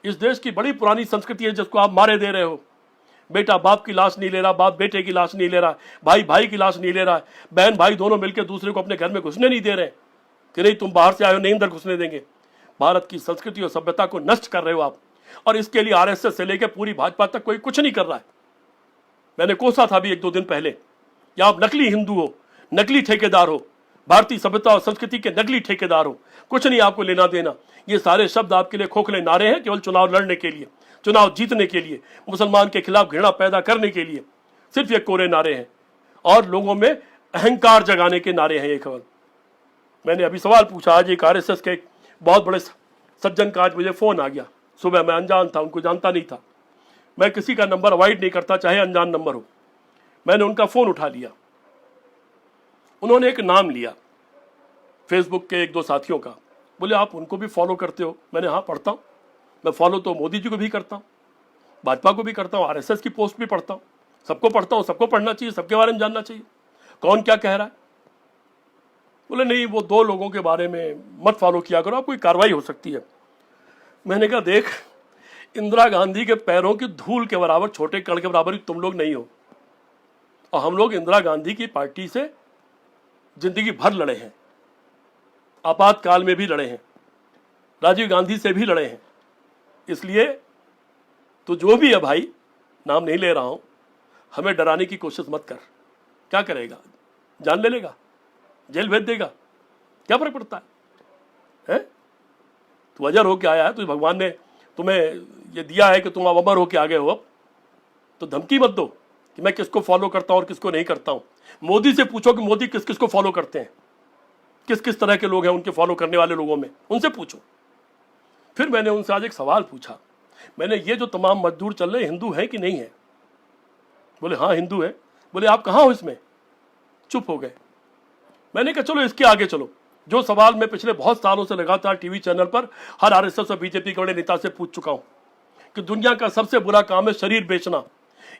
इस देश की बड़ी पुरानी संस्कृति है जिसको आप मारे दे रहे हो। बेटा बाप की लाश नहीं ले रहा, बाप बेटे की लाश नहीं ले रहा, भाई भाई की लाश नहीं ले रहा, बहन भाई दोनों मिलकर दूसरे को अपने घर में घुसने नहीं दे रहे कि नहीं तुम बाहर से आए हो, नहीं अंदर घुसने देंगे। भारत की संस्कृति और सभ्यता को नष्ट कर रहे हो आप, और इसके लिए आरएसएस से लेकर पूरी भाजपा तक कोई कुछ नहीं कर रहा है। मैंने कोसा था भी 1-2 दिन पहले, या आप नकली हिंदू हो, नकली ठेकेदार हो, भारतीय सभ्यता और संस्कृति के नकली ठेकेदार हो, कुछ नहीं आपको लेना देना। ये सारे शब्द आपके लिए खोखले नारे हैं, केवल चुनाव लड़ने के लिए, चुनाव जीतने के लिए, मुसलमान के खिलाफ घृणा पैदा करने के लिए सिर्फ ये कोरे नारे हैं और लोगों में अहंकार जगाने के नारे हैं ये केवल। मैंने अभी सवाल पूछा, आज एक आरएसएस के एक बहुत बड़े सज्जन का आज मुझे फोन आ गया। सुबह मैं अनजान था, उनको जानता नहीं था। मैं किसी का नंबर अवॉइड नहीं करता, चाहे अनजान नंबर हो। मैंने उनका फोन उठा लिया। उन्होंने एक नाम लिया फेसबुक के 1-2 साथियों का। बोले आप उनको भी फॉलो करते हो? मैंने हाँ पढ़ता हूँ। मैं फॉलो तो मोदी जी को भी करता हूँ, भाजपा को भी करता हूँ, आरएसएस की पोस्ट भी पढ़ता हूँ, सबको पढ़ता हूँ। सबको पढ़ना चाहिए, सबके बारे में जानना चाहिए, कौन क्या कह रहा है। बोले नहीं, वो 2 लोगों के बारे में मत फॉलो किया करो, कोई कार्रवाई हो सकती है। मैंने कहा देख, इंदिरा गांधी के पैरों की धूल के बराबर, छोटे कण के बराबर तुम लोग नहीं हो, और हम लोग इंदिरा गांधी की पार्टी से जिंदगी भर लड़े हैं, आपातकाल में भी लड़े हैं, राजीव गांधी से भी लड़े हैं। इसलिए तो जो भी है भाई, नाम नहीं ले रहा हूं, हमें डराने की कोशिश मत कर। क्या करेगा? जान ले लेगा, जेल भेज देगा, क्या फर्क पड़ता है? तू अजर होके आया है, तो भगवान ने तुम्हें ये दिया है कि तुम अब अमर होके आ गए हो। अब तो धमकी मत दो कि मैं किसको फॉलो करता हूं और किसको नहीं करता हूं। मोदी से पूछो कि मोदी किस किस को फॉलो करते हैं, किस किस तरह के लोग हैं उनके फॉलो करने वाले लोगों में, उनसे पूछो। फिर मैंने उनसे आज एक सवाल पूछा। मैंने ये जो तमाम मजदूर चल रहे हिंदू हैं कि नहीं है? बोले हाँ हिंदू है। बोले आप कहाँ हो इसमें? चुप हो गए। मैंने कहा चलो इसके आगे चलो। जो सवाल मैं पिछले बहुत सालों से लगातार टीवी चैनल पर हर आरएसएस और बीजेपी के बड़े नेता से पूछ चुका हूं कि दुनिया का सबसे बुरा काम है शरीर बेचना।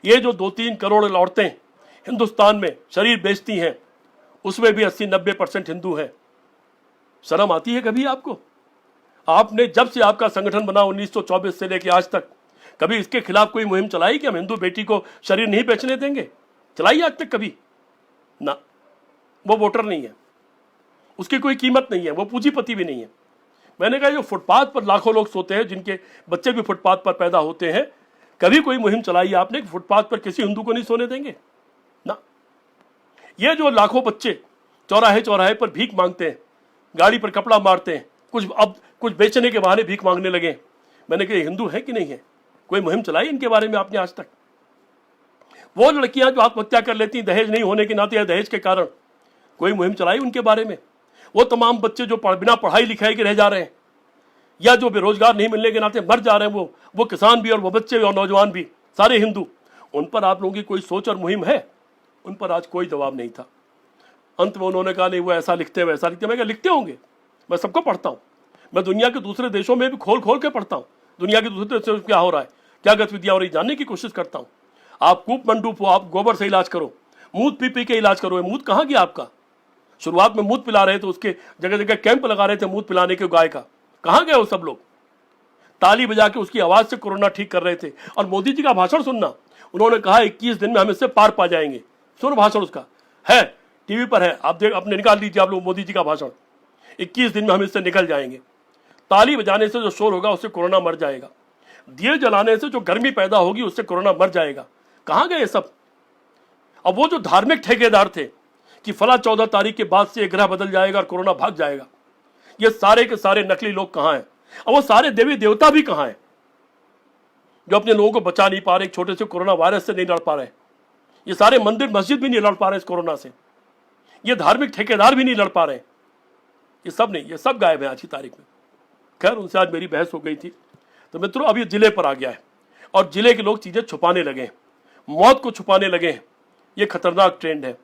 ये जो 2-3 करोड़ औरतें हिंदुस्तान में शरीर बेचती हैं, उसमें भी 80-90% हिंदू हैं। शर्म आती है कभी आपको? आपने जब से आपका संगठन बना 1924 से लेकर आज तक, कभी इसके खिलाफ कोई मुहिम चलाई कि हम हिंदू बेटी को शरीर नहीं बेचने देंगे? चलाई आज तक कभी ना। वो वोटर नहीं है, उसकी कोई कीमत नहीं है, वो पूंजीपति भी नहीं है। मैंने कहा जो फुटपाथ पर लाखों लोग सोते हैं, जिनके बच्चे भी फुटपाथ पर पैदा होते हैं, कभी कोई मुहिम चलाई आपने कि फुटपाथ पर किसी हिंदू को नहीं सोने देंगे ना? ये जो लाखों बच्चे चौराहे चौराहे पर भीख मांगते हैं, गाड़ी पर कपड़ा मारते हैं, कुछ बेचने के बहाने भीख मांगने लगे, मैंने कहा हिंदू है कि नहीं है? कोई मुहिम चलाई इनके बारे में आपने आज तक? वो लड़कियां जो आत्महत्या कर लेती दहेज नहीं होने के नाते या दहेज के कारण, कोई मुहिम चलाई उनके बारे में? वो तमाम बच्चे जो बिना पढ़ाई लिखाई के रह जा रहे हैं, या जो बेरोजगार नहीं मिलने के नाते मर जा रहे हैं, वो किसान भी और वो बच्चे भी और नौजवान भी, सारे हिंदू, उन पर आप लोगों की कोई सोच और मुहिम है? उन पर आज कोई जवाब नहीं था। अंत में उन्होंने कहा नहीं वो ऐसा लिखते हैं वैसा लिखते हैं। मैं क्या लिखते होंगे, मैं सबको पढ़ता हूँ, मैं दुनिया के दूसरे देशों में भी खोल खोल के पढ़ता हूँ, दुनिया के दूसरे देशों में क्या हो रहा है, क्या गतिविधियाँ हो रही, जानने की कोशिश करता हूँ। आप कूप मंडूप हो, आप गोबर से इलाज करो, मूत पी पी के इलाज करो। मूत कहाँ गया आपका? शुरुआत में मूत पिला रहे थे, उसके जगह जगह कैंप लगा रहे थे मूत पिलाने के गाय का, कहाँ गए वो सब लोग? ताली बजा के उसकी आवाज से कोरोना ठीक कर रहे थे। और मोदी जी का भाषण सुनना, उन्होंने कहा 21 दिन में हम इससे पार पा जाएंगे। सुनो भाषण उसका, है टीवी पर है, आप देख, अपने निकाल लीजिए आप लोग मोदी जी का भाषण। 21 दिन में हम इससे निकल जाएंगे। ताली बजाने से जो शोर होगा उससे कोरोना मर जाएगा, दिए जलाने से जो गर्मी पैदा होगी उससे कोरोना मर जाएगा। कहाँ गए सब? अब वो जो धार्मिक ठेकेदार थे कि फला 14 तारीख के बाद से ग्रह बदल जाएगा और कोरोना भाग जाएगा, ये सारे के सारे नकली लोग कहाँ हैं? अब वो सारे देवी देवता भी कहाँ हैं जो अपने लोगों को बचा नहीं पा रहे, छोटे से कोरोना वायरस से नहीं लड़ पा रहे? ये सारे मंदिर मस्जिद भी नहीं लड़ पा रहे इस कोरोना से, ये धार्मिक ठेकेदार भी नहीं लड़ पा रहे, ये सब नहीं, ये सब गायब है आज की तारीख में। खैर उनसे आज मेरी बहस हो गई थी। तो मित्रों अब ये जिले पर आ गया है और जिले के लोग चीजें छुपाने लगे हैं, मौत को छुपाने लगे हैं। ये खतरनाक ट्रेंड है।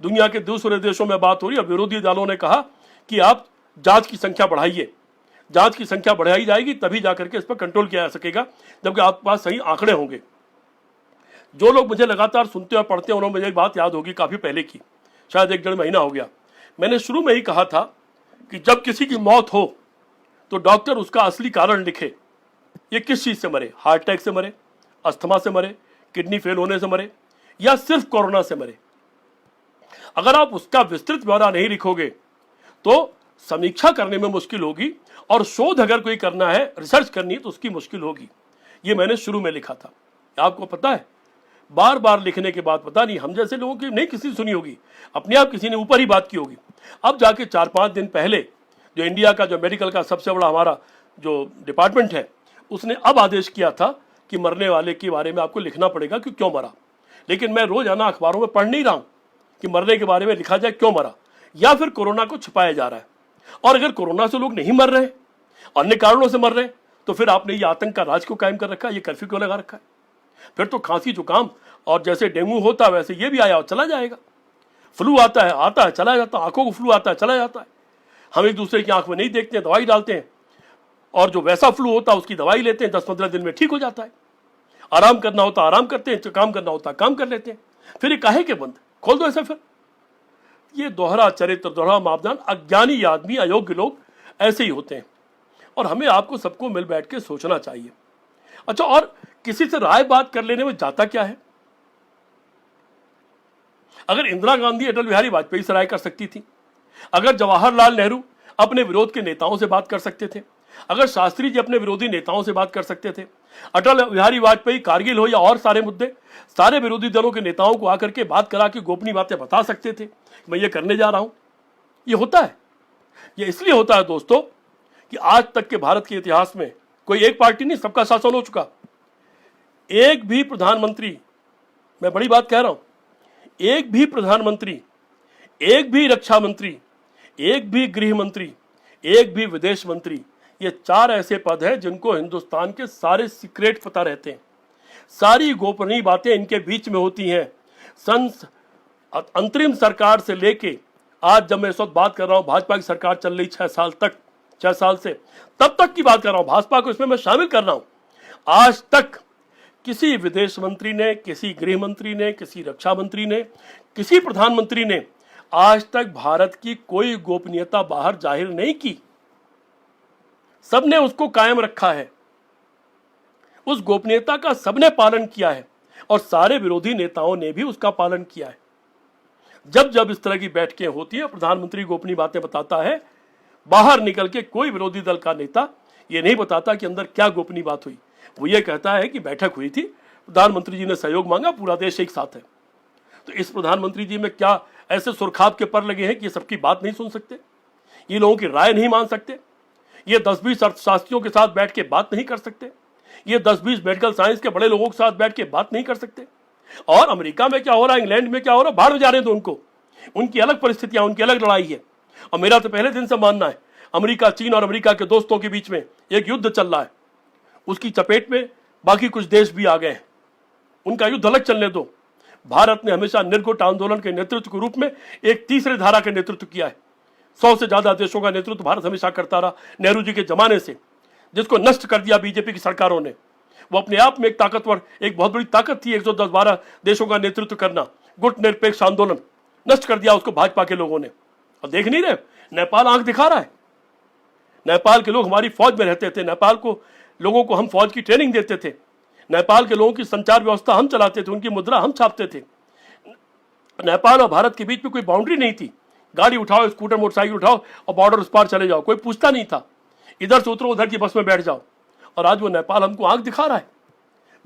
दुनिया के दूसरे देशों में बात हो रही है, विरोधी दलों ने कहा कि आप जांच की संख्या बढ़ाइए, जांच की संख्या बढ़ाई जाएगी तभी जाकर के इस पर कंट्रोल किया जा सकेगा, जबकि आपके पास सही आंकड़े होंगे। जो लोग मुझे लगातार सुनते और पढ़ते हैं उन्होंने मुझे एक बात याद होगी, काफी पहले की, शायद 1-1.5 महीना हो गया। मैंने शुरू में ही कहा था कि जब किसी की मौत हो तो डॉक्टर उसका असली कारण लिखे, ये किस चीज से मरे, हार्ट अटैक से मरे, अस्थमा से मरे, किडनी फेल होने से मरे या सिर्फ कोरोना से मरे। अगर आप उसका विस्तृत ब्यौरा नहीं लिखोगे तो समीक्षा करने में मुश्किल होगी, और शोध अगर कोई करना है, रिसर्च करनी है तो उसकी मुश्किल होगी। ये मैंने शुरू में लिखा था। आपको पता है बार बार लिखने के बाद पता नहीं हम जैसे लोगों की नहीं किसी सुनी होगी, अपने आप किसी ने ऊपर ही बात की होगी। अब जाके 4-5 दिन पहले जो इंडिया का जो मेडिकल का सबसे बड़ा हमारा जो डिपार्टमेंट है उसने अब आदेश किया था कि मरने वाले के बारे में आपको लिखना पड़ेगा कि क्यों मरा। लेकिन मैं रोजाना अखबारों में पढ़ नहीं रहा हूं कि मरने के बारे में लिखा जाए क्यों मरा, या फिर कोरोना को छुपाया जा रहा है। और अगर कोरोना से लोग नहीं मर रहे, अन्य कारणों से मर रहे, तो फिर आपने ये आतंक का राज क्यों कायम कर रखा है, ये कर्फ्यू क्यों लगा रखा है? फिर तो खांसी जुकाम और जैसे डेंगू होता है वैसे ये भी आया और चला जाएगा। फ्लू आता है चला जाता है, आंखों को फ्लू आता है चला जाता है। हम एक दूसरे की आंख में नहीं देखते हैं, दवाई डालते हैं, और जो वैसा फ्लू होता है उसकी दवाई लेते हैं, 10-15 दिन में ठीक हो जाता है। आराम करना होता आराम करते हैं, काम करना होता काम कर लेते हैं। फिर ये काहे के बंद, खोल दो ऐसा। फिर ये दोहरा चरित्र, दोहरा मापदंड, अज्ञानी आदमी, अयोग्य लोग ऐसे ही होते हैं, और हमें आपको सबको मिल बैठ के सोचना चाहिए। अच्छा, और किसी से राय बात कर लेने में जाता क्या है? अगर इंदिरा गांधी अटल बिहारी वाजपेयी से राय कर सकती थी, अगर जवाहरलाल नेहरू अपने विरोध के नेताओं से बात कर सकते थे, अगर शास्त्री जी अपने विरोधी नेताओं से बात कर सकते थे, अटल बिहारी वाजपेयी कारगिल हो या और सारे मुद्दे, सारे विरोधी दलों के नेताओं को आकर के बात करा के गोपनीय बातें बता सकते थे, मैं ये करने जा रहा हूं। ये होता है, ये इसलिए होता है दोस्तों कि आज तक के भारत के इतिहास में कोई एक पार्टी नहीं, सबका शासन हो चुका। एक भी प्रधानमंत्री, मैं बड़ी बात कह रहा हूं, एक भी प्रधानमंत्री, एक भी रक्षा मंत्री, एक भी गृह मंत्री, एक भी विदेश मंत्री, ये 4 ऐसे पद हैं जिनको हिंदुस्तान के सारे सीक्रेट पता रहते हैं, सारी गोपनीय बातें इनके बीच में होती हैं। अंतरिम सरकार से लेके आज जब मैं इस वक्त बात कर रहा हूं, भाजपा की सरकार चल रही 6 साल तक, 6 साल से तब तक की बात कर रहा हूं, भाजपा को इसमें मैं शामिल कर रहा हूं। आज तक किसी विदेश मंत्री ने, किसी गृह मंत्री ने, किसी रक्षा मंत्री ने, किसी प्रधानमंत्री ने आज तक भारत की कोई गोपनीयता बाहर जाहिर नहीं की। सबने उसको कायम रखा है, उस गोपनीयता का सबने पालन किया है, और सारे विरोधी नेताओं ने भी उसका पालन किया है। जब जब इस तरह की बैठकें होती है, प्रधानमंत्री गोपनीय बातें बताता है, बाहर निकल के कोई विरोधी दल का नेता ये नहीं बताता कि अंदर क्या गोपनीय बात हुई। वो ये कहता है कि बैठक हुई थी, प्रधानमंत्री जी ने सहयोग मांगा, पूरा देश एक साथ है। तो इस प्रधानमंत्री जी में क्या ऐसे सुरखाब के पर लगे हैं कि ये सबकी बात नहीं सुन सकते, ये लोगों की राय नहीं मान सकते, ये 10-20 अर्थशास्त्रियों के साथ बैठ के बात नहीं कर सकते, ये 10-20 मेडिकल साइंस के बड़े लोगों के साथ बैठ के बात नहीं कर सकते? और अमेरिका में क्या हो रहा है, इंग्लैंड में क्या हो रहा है, बाहर में जा रहे हैं तो उनको, उनकी अलग परिस्थितियां, उनकी अलग लड़ाई है। और मेरा तो पहले दिन से मानना है, अमेरिका, चीन और अमेरिका के दोस्तों के बीच में एक युद्ध चल रहा है, उसकी चपेट में बाकी कुछ देश भी आ गए हैं, उनका युद्ध अलग चलने दो। भारत ने हमेशा निर्गुट आंदोलन के नेतृत्व के रूप में एक तीसरे धारा का नेतृत्व किया है। 100 से ज्यादा देशों का नेतृत्व भारत हमेशा करता रहा नेहरू जी के जमाने से, जिसको नष्ट कर दिया बीजेपी की सरकारों ने। वो अपने आप में एक ताकतवर, एक बहुत बड़ी ताकत थी 110-12 देशों का नेतृत्व करना, गुट निरपेक्ष आंदोलन। नष्ट कर दिया उसको भाजपा के लोगों ने। और देख नहीं रहे, नेपाल आंख दिखा रहा है। नेपाल के लोग हमारी फौज में रहते थे, नेपाल को लोगों को हम फौज की ट्रेनिंग देते थे, नेपाल के लोगों की संचार व्यवस्था हम चलाते थे, उनकी मुद्रा हम छापते थे। नेपाल और भारत के बीच में कोई बाउंड्री नहीं थी। गाड़ी उठाओ, स्कूटर मोटरसाइकिल उठाओ और बॉर्डर उस पार चले जाओ, कोई पूछता नहीं था। इधर से उतरो, उधर की बस में बैठ जाओ। और आज वो नेपाल हमको आंख दिखा रहा है।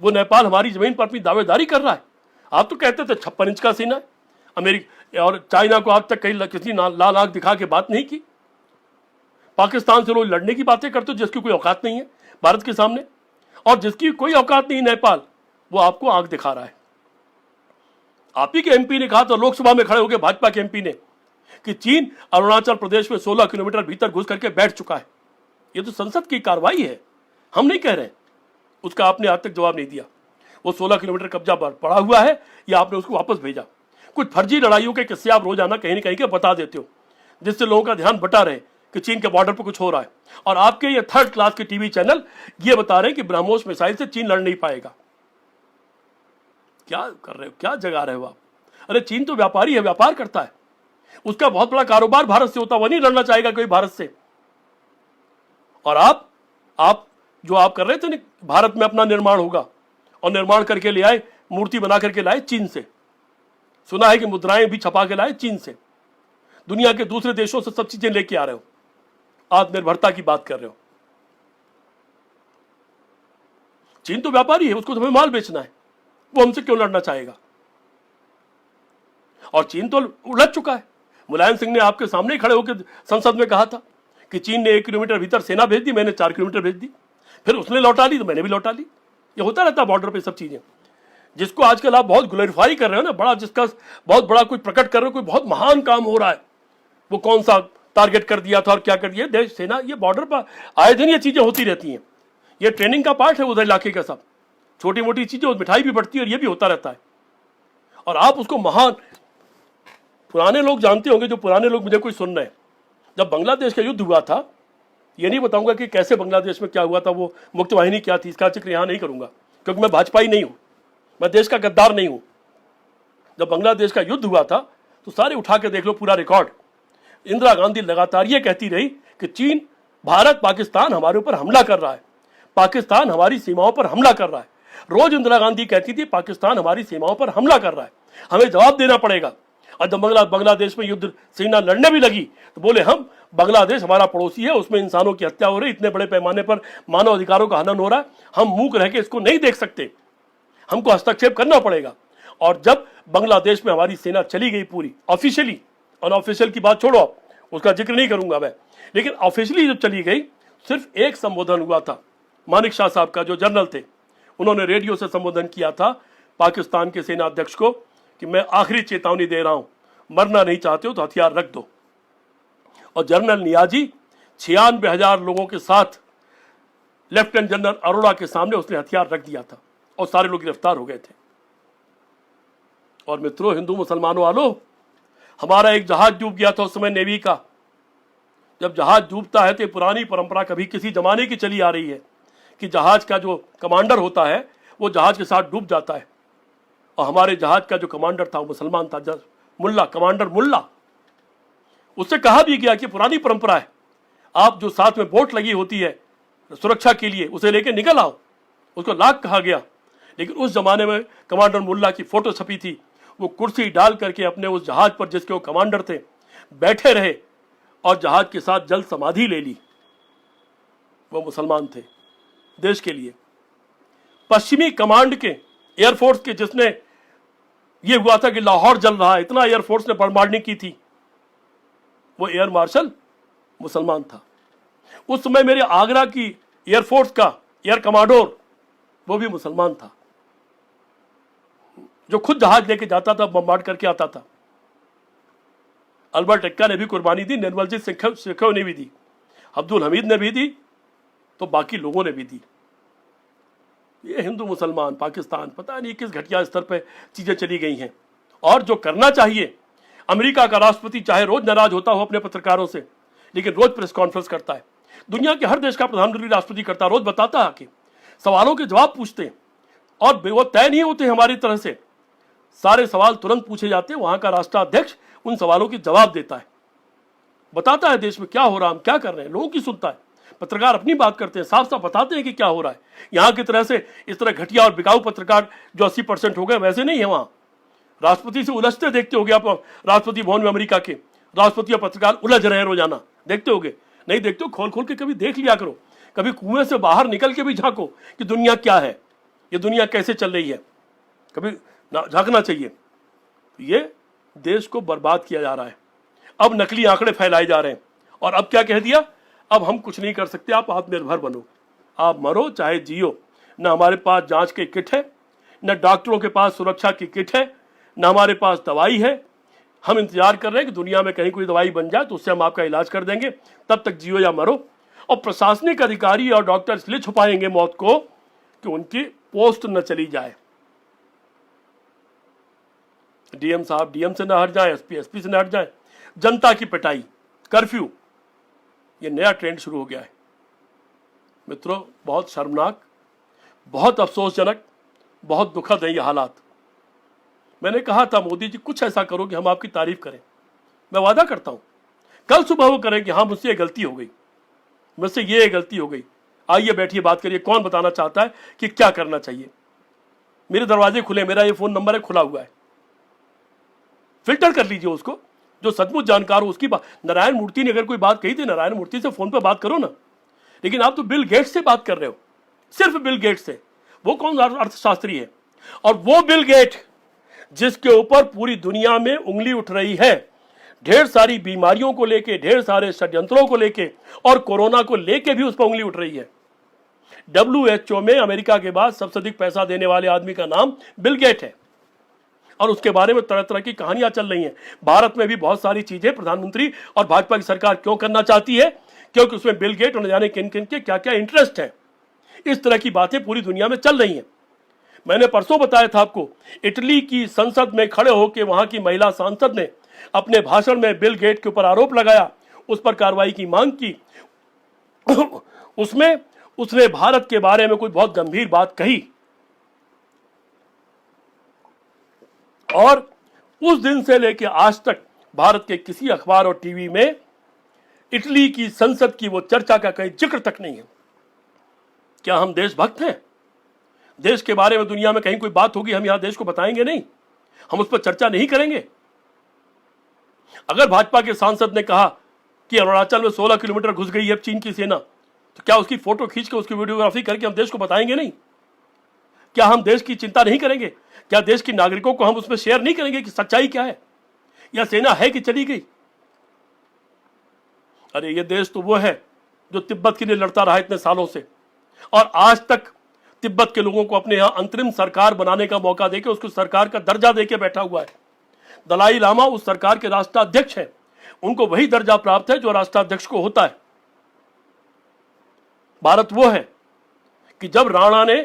वो नेपाल हमारी जमीन पर अपनी दावेदारी कर रहा है। आप तो कहते थे 56 इंच का सीना है। अमेरिका और चाइना को आज तक कहीं किसी लाल आंख दिखा के बात नहीं की। पाकिस्तान से लोग लड़ने की बातें करते हो जिसकी कोई औकात नहीं है भारत के सामने, और जिसकी कोई औकात नहीं नेपाल, वो आपको आंख दिखा रहा है। आप ही के एमपी ने कहा था लोकसभा में खड़े होकर, भाजपा के एमपी ने, कि चीन अरुणाचल प्रदेश में 16 किलोमीटर भीतर घुस करके बैठ चुका है। ये तो संसद की कार्रवाई है, हम नहीं कह रहे। उसका आपने आज तक जवाब नहीं दिया। वो 16 किलोमीटर कब्जा पर पड़ा हुआ है या आपने उसको वापस भेजा? कुछ फर्जी लड़ाइयों के किस्से आप रोजाना कहीं न कहीं के बता देते हो, जिससे लोगों का ध्यान बटा रहे कि चीन के बॉर्डर पर कुछ हो रहा है। और आपके ये 3rd क्लास के टीवी चैनल ये बता रहे हैं कि ब्रह्मोस मिसाइल से चीन लड़ नहीं पाएगा। क्या कर रहे हो, क्या जगा रहे हो आप? अरे चीन तो व्यापारी है, व्यापार करता है, उसका बहुत बड़ा कारोबार भारत से होता, वह नहीं लड़ना चाहेगा कोई भारत से। और आप जो आप कर रहे थे ना, भारत में अपना निर्माण होगा, और निर्माण करके ले आए, मूर्ति बना करके लाए चीन से। सुना है कि मुद्राएं भी छपा के लाए चीन से। दुनिया के दूसरे देशों से सब चीजें लेके आ रहे हो, आत्मनिर्भरता की बात कर रहे हो। चीन तो व्यापारी है, उसको तो हमें माल बेचना है, वो हमसे क्यों लड़ना चाहेगा? और चीन तो उलझ चुका है। मुलायम सिंह ने आपके सामने ही खड़े होकर संसद में कहा था कि चीन ने 1 किलोमीटर भीतर सेना भेज दी, मैंने 4 किलोमीटर भेज दी, फिर उसने लौटा ली तो मैंने भी लौटा ली। ये होता रहता बॉर्डर पे सब चीजें। जिसको आजकल आप बहुत ग्लोरीफाई कर रहे हो ना, बड़ा जिसका बहुत बड़ा कोई प्रकट कर रहे हो, कोई बहुत महान काम हो रहा है, वो कौन सा टारगेट कर दिया था और क्या कर दिया देश सेना, ये बॉर्डर पर आए दिन ये चीजें होती रहती हैं। ये ट्रेनिंग का पार्ट है उधर इलाके का। सब छोटी मोटी चीजें, मिठाई भी बढ़ती है और ये भी होता रहता है। और आप उसको महान, पुराने लोग जानते होंगे, जो पुराने लोग मुझे कोई सुन रहे हैं, जब बांग्लादेश का युद्ध हुआ था, ये नहीं बताऊंगा कि कैसे बांग्लादेश में क्या हुआ था, वो मुक्त वाहिनी क्या थी, इसका जिक्र यहां नहीं करूंगा क्योंकि मैं भाजपाई नहीं हूं, मैं देश का गद्दार नहीं हूं। जब बांग्लादेश का युद्ध हुआ था तो सारे उठा के देख लो पूरा रिकॉर्ड। इंदिरा गांधी लगातार ये कहती रही कि चीन, भारत, पाकिस्तान हमारे ऊपर हमला कर रहा है, पाकिस्तान हमारी सीमाओं पर हमला कर रहा है। रोज इंदिरा गांधी कहती थी पाकिस्तान हमारी सीमाओं पर हमला कर रहा है, हमें जवाब देना पड़ेगा। और जब बांग्लादेश में युद्ध सेना लड़ने भी लगी तो बोले हम, बांग्लादेश हमारा पड़ोसी है, उसमें इंसानों की हत्या हो रही, इतने बड़े पैमाने पर मानव अधिकारों का हनन हो रहा है, हम मूक रह के इसको नहीं देख सकते, हमको हस्तक्षेप करना पड़ेगा। और जब बांग्लादेश में हमारी सेना चली गई पूरी ऑफिशियली, अनऑफिशियल की बात छोड़ो आप, उसका जिक्र नहीं करूंगा मैं, लेकिन ऑफिशियली जब चली गई, सिर्फ एक संबोधन हुआ था मानिक शाह साहब का, जो जनरल थे, उन्होंने रेडियो से संबोधन किया था पाकिस्तान के सेना अध्यक्ष को कि मैं आखिरी चेतावनी दे रहा हूं, मरना नहीं चाहते हो तो हथियार रख दो। और जनरल नियाजी 96,000 लोगों के साथ लेफ्टिनेंट जनरल अरोड़ा के सामने उसने हथियार रख दिया था और सारे लोग गिरफ्तार हो गए थे। और मित्रों, हिंदू मुसलमानों वालों, हमारा एक जहाज डूब गया था उस समय नेवी का। जब जहाज डूबता है तो पुरानी परंपरा कभी किसी जमाने की चली आ रही है कि जहाज का जो कमांडर होता है वो जहाज के साथ डूब जाता है। और हमारे जहाज का जो कमांडर था वो मुसलमान था, मुल्ला, कमांडर मुल्ला। उससे कहा भी गया कि पुरानी परंपरा है, आप जो साथ में बोट लगी होती है सुरक्षा के लिए, उसे लेके निकल आओ, उसको लाख कहा गया। लेकिन उस जमाने में कमांडर मुल्ला की फोटो छपी थी, वो कुर्सी डाल करके अपने उस जहाज पर, जिसके वो कमांडर थे, बैठे रहे और जहाज के साथ जल समाधि ले ली। वो मुसलमान थे देश के लिए। पश्चिमी कमांड के, एयरफोर्स के, जिसने ये हुआ था कि लाहौर जल रहा है, इतना एयरफोर्स ने बमबार्डिंग की थी, वो एयर मार्शल मुसलमान था। उस समय मेरे आगरा की एयरफोर्स का एयर कमांडोर वो भी मुसलमान था, जो खुद जहाज लेके जाता था, बमबार्ड करके आता था। अल्बर्ट एक्का ने भी कुर्बानी दी, निर्मलजीत सिखों ने भी दी, अब्दुल हमीद ने भी दी, तो बाकी लोगों ने भी दी। ये हिंदू मुसलमान पाकिस्तान, पता नहीं किस घटिया स्तर पे चीजें चली गई हैं। और जो करना चाहिए, अमेरिका का राष्ट्रपति चाहे रोज नाराज होता हो अपने पत्रकारों से, लेकिन रोज प्रेस कॉन्फ्रेंस करता है। दुनिया के हर देश का प्रधानमंत्री राष्ट्रपति करता, रोज बताता है कि सवालों के जवाब पूछते हैं, और वो तय नहीं होते हमारी तरह से, सारे सवाल तुरंत पूछे जाते हैं। वहां का राष्ट्राध्यक्ष उन सवालों के जवाब देता है, बताता है देश में क्या हो रहा है, हम क्या कर रहे हैं, लोगों की सुनता है। पत्रकार अपनी बात करते हैं, साफ साफ बताते हैं कि क्या हो रहा है। यहाँ की तरह से इस तरह घटिया और बिकाऊ पत्रकार जो 80% हो गए, वैसे नहीं है वहां। राष्ट्रपति से उलझते देखते होगे आप, राष्ट्रपति भवन में अमेरिका के राष्ट्रपति और पत्रकार उलझ रहे हैं रोजाना, देखते होगे? नहीं देखते हो? खोल खोल के कभी देख लिया करो, कभी कुएं से बाहर निकल के भी झांको कि दुनिया क्या है, ये दुनिया कैसे चल रही है, कभी झांकना चाहिए। ये देश को बर्बाद किया जा रहा है। अब नकली आंकड़े फैलाए जा रहे हैं, और अब क्या कह दिया, अब हम कुछ नहीं कर सकते, आप आत्मनिर्भर बनो, आप मरो चाहे जियो। न हमारे पास जांच के किट है, न डॉक्टरों के पास सुरक्षा की किट है, न हमारे पास दवाई है। हम इंतजार कर रहे हैं कि दुनिया में कहीं कोई दवाई बन जाए तो उससे हम आपका इलाज कर देंगे, तब तक जियो या मरो। और प्रशासनिक अधिकारी और डॉक्टर इसलिए छुपाएंगे मौत को कि उनकी पोस्ट न चली जाए। डीएम साहब डीएम से न हट जाए, एसपी एसपी से न हट जाए। जनता की पिटाई, कर्फ्यू, ये नया ट्रेंड शुरू हो गया है। मित्रों, बहुत शर्मनाक, बहुत अफसोसजनक, बहुत दुखद है ये हालात। मैंने कहा था मोदी जी कुछ ऐसा करो कि हम आपकी तारीफ करें। मैं वादा करता हूं कल सुबह वो करें कि हाँ मुझसे ये गलती हो गई, मुझसे ये गलती हो गई। आइए बैठिए, बात करिए, कौन बताना चाहता है कि क्या करना चाहिए। मेरे दरवाजे खुले, मेरा ये फोन नंबर है, खुला हुआ है, फिल्टर कर लीजिए उसको, जो सचमुच जानकार हो उसकी बात। नारायण मूर्ति ने अगर कोई बात कही थी, नारायण मूर्ति से फोन पर बात करो ना। लेकिन आप तो बिल गेट्स से बात कर रहे हो, सिर्फ बिल गेट्स से। वो कौन अर्थशास्त्री है? और वो बिल गेट जिसके ऊपर पूरी दुनिया में उंगली उठ रही है, ढेर सारी बीमारियों को लेके, ढेर सारे षड्यंत्रों को लेके, और कोरोना को लेके भी उस पर उंगली उठ रही है। WHO में अमेरिका के बाद सबसे अधिक पैसा देने वाले आदमी का नाम बिल गेट है, और उसके बारे में तरह तरह की कहानियां चल रही हैं। भारत में भी बहुत सारी चीजें प्रधानमंत्री और भाजपा की सरकार क्यों करना चाहती है, क्योंकि उसमें बिल गेट और न जाने किन किन के क्या क्या इंटरेस्ट है। इस तरह की बातें पूरी दुनिया में चल रही हैं। मैंने परसों बताया था आपको, इटली की संसद में खड़े होकर वहां की महिला सांसद ने अपने भाषण में बिल गेट के ऊपर आरोप लगाया, उस पर कार्रवाई की मांग की। उसमें उसने भारत के बारे में कोई बहुत गंभीर बात कही, और उस दिन से लेकर आज तक भारत के किसी अखबार और टीवी में इटली की संसद की वो चर्चा का कहीं जिक्र तक नहीं है। क्या हम देशभक्त हैं? देश के बारे में दुनिया में कहीं कोई बात होगी, हम यहां देश को बताएंगे नहीं, हम उस पर चर्चा नहीं करेंगे? अगर भाजपा के सांसद ने कहा कि अरुणाचल में 16 किलोमीटर घुस गई है चीन की सेना, तो क्या उसकी फोटो खींच के, उसकी वीडियोग्राफी करके हम देश को बताएंगे नहीं? क्या हम देश की चिंता नहीं करेंगे? क्या देश के नागरिकों को हम उसमें शेयर नहीं करेंगे कि सच्चाई क्या है, या सेना है कि चली गई? अरे ये देश तो वो है जो तिब्बत के लिए लड़ता रहा इतने सालों से, और आज तक तिब्बत के लोगों को अपने यहां अंतरिम सरकार बनाने का मौका देके उसको सरकार का दर्जा देके बैठा हुआ है। दलाई लामा उस सरकार के राष्ट्राध्यक्ष हैं, उनको वही दर्जा प्राप्त है जो राष्ट्राध्यक्ष को होता है। भारत वो है कि जब राणा ने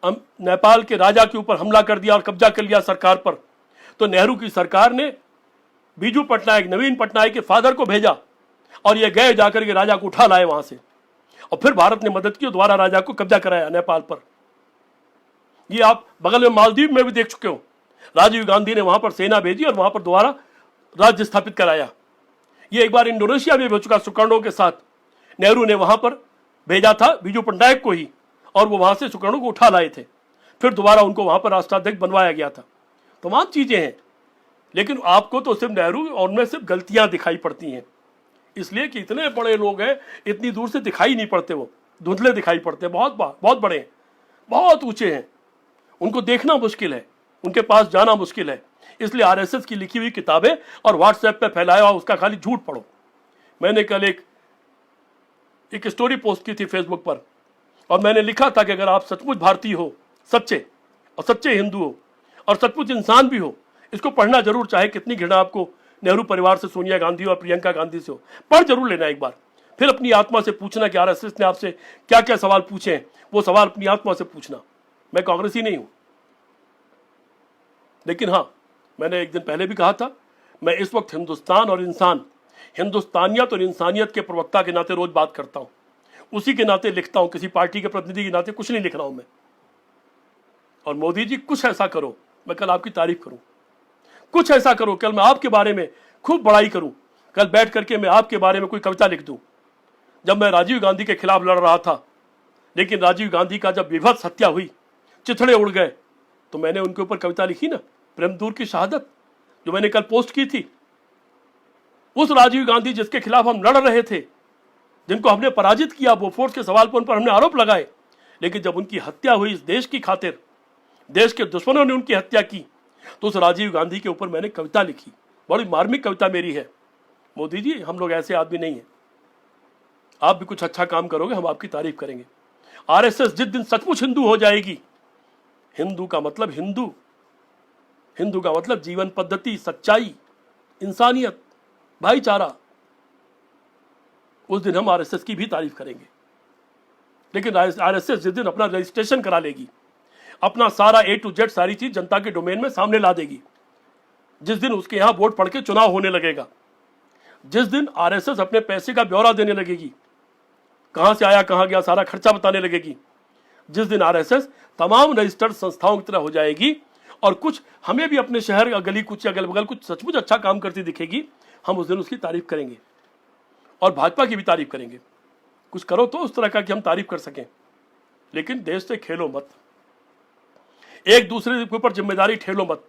नेपाल के राजा के ऊपर हमला कर दिया और कब्जा कर लिया सरकार पर, तो नेहरू की सरकार ने बीजू पटनायक, नवीन पटनायक के फादर को भेजा, और ये गए जाकर के राजा को उठा लाए वहां से, और फिर भारत ने मदद की, दोबारा राजा को कब्जा कराया नेपाल पर। ये आप बगल में मालदीव में भी देख चुके हो, राजीव गांधी ने वहां पर सेना भेजी और वहां पर दोबारा राज्य स्थापित कराया। ये एक बार इंडोनेशिया में भी हो चुका, सुकर्णो के साथ नेहरू ने वहां पर भेजा था बीजू पटनायक को ही, और वो वहां से सुकर्णो को उठा लाए थे, फिर दोबारा उनको वहां पर राष्ट्राध्यक्ष बनवाया गया था। तमाम चीजें हैं, लेकिन आपको तो सिर्फ नेहरू और उनमें सिर्फ गलतियां दिखाई पड़ती हैं, इसलिए कि इतने बड़े लोग हैं, इतनी दूर से दिखाई नहीं पड़ते, वो धुंधले दिखाई पड़ते हैं, बहुत बड़े हैं, बहुत ऊंचे हैं, उनको देखना मुश्किल है, उनके पास जाना मुश्किल है। इसलिए आरएसएस की लिखी हुई किताबें और व्हाट्सएप पे फैलाया हुआ उसका खाली झूठ पढ़ो। मैंने कल एक स्टोरी पोस्ट की थी फेसबुक पर, और मैंने लिखा था कि अगर आप सचमुच भारतीय हो, सच्चे और सच्चे हिंदू हो, और सचमुच इंसान भी हो, इसको पढ़ना जरूर, चाहे कितनी घृणा आपको नेहरू परिवार से, सोनिया गांधी और प्रियंका गांधी से हो, पढ़ जरूर लेना एक बार, फिर अपनी आत्मा से पूछना कि आरएसएस ने आपसे क्या क्या सवाल पूछे हैं, वो सवाल अपनी आत्मा से पूछना। मैं कांग्रेसी नहीं हूं, लेकिन हां, मैंने एक दिन पहले भी कहा था, मैं इस वक्त हिंदुस्तान और इंसान, हिंदुस्तानियत और इंसानियत के प्रवक्ता के नाते रोज बात करता हूं, उसी के नाते लिखता हूं, किसी पार्टी के प्रतिनिधि के नाते कुछ नहीं लिख रहा हूं मैं। और मोदी जी कुछ ऐसा करो मैं कल आपकी तारीफ करूं, कुछ ऐसा करो कल मैं आपके बारे में खूब बड़ाई करूं, कल बैठ करके मैं आपके बारे में कोई कविता लिख दूं। जब मैं राजीव गांधी के खिलाफ लड़ रहा था, लेकिन राजीव गांधी का जब विभत्स हत्या हुई, चिथड़े उड़ गए, तो मैंने उनके ऊपर कविता लिखी ना, प्रेमदूर की शहादत, जो मैंने कल पोस्ट की थी। उस राजीव गांधी जिसके खिलाफ हम लड़ रहे थे, जिनको हमने पराजित किया, बोफोर्स के सवाल पर उन पर हमने आरोप लगाए, लेकिन जब उनकी हत्या हुई इस देश की खातिर, देश के दुश्मनों ने उनकी हत्या की, तो उस राजीव गांधी के ऊपर मैंने कविता लिखी, बड़ी मार्मिक कविता मेरी है। मोदी जी, हम लोग ऐसे आदमी नहीं हैं, आप भी कुछ अच्छा काम करोगे हम आपकी तारीफ करेंगे। आरएसएस जिस दिन सचमुच हिंदू हो जाएगी, हिंदू का मतलब हिंदू, हिंदू का मतलब जीवन पद्धति, सच्चाई, इंसानियत, भाईचारा, उस दिन हम आरएसएस की भी तारीफ करेंगे। लेकिन आरएसएस जिस दिन अपना रजिस्ट्रेशन करा लेगी, अपना सारा A to Z सारी चीज जनता के डोमेन में सामने ला देगी, जिस दिन उसके यहां वोट पड़ के चुनाव होने लगेगा, जिस दिन आरएसएस अपने पैसे का ब्यौरा देने लगेगी, कहां से आया कहां गया सारा खर्चा बताने लगेगी, जिस दिन आरएसएस तमाम रजिस्टर्ड संस्थाओं की तरह हो जाएगी और कुछ हमें भी अपने शहर या गली कुछ अगल बगल कुछ सचमुच अच्छा काम करती दिखेगी, हम उस दिन उसकी तारीफ करेंगे और भाजपा की भी तारीफ करेंगे। कुछ करो तो उस तरह का कि हम तारीफ कर सकें, लेकिन देश से खेलो मत, एक दूसरे के ऊपर जिम्मेदारी ठेलो मत।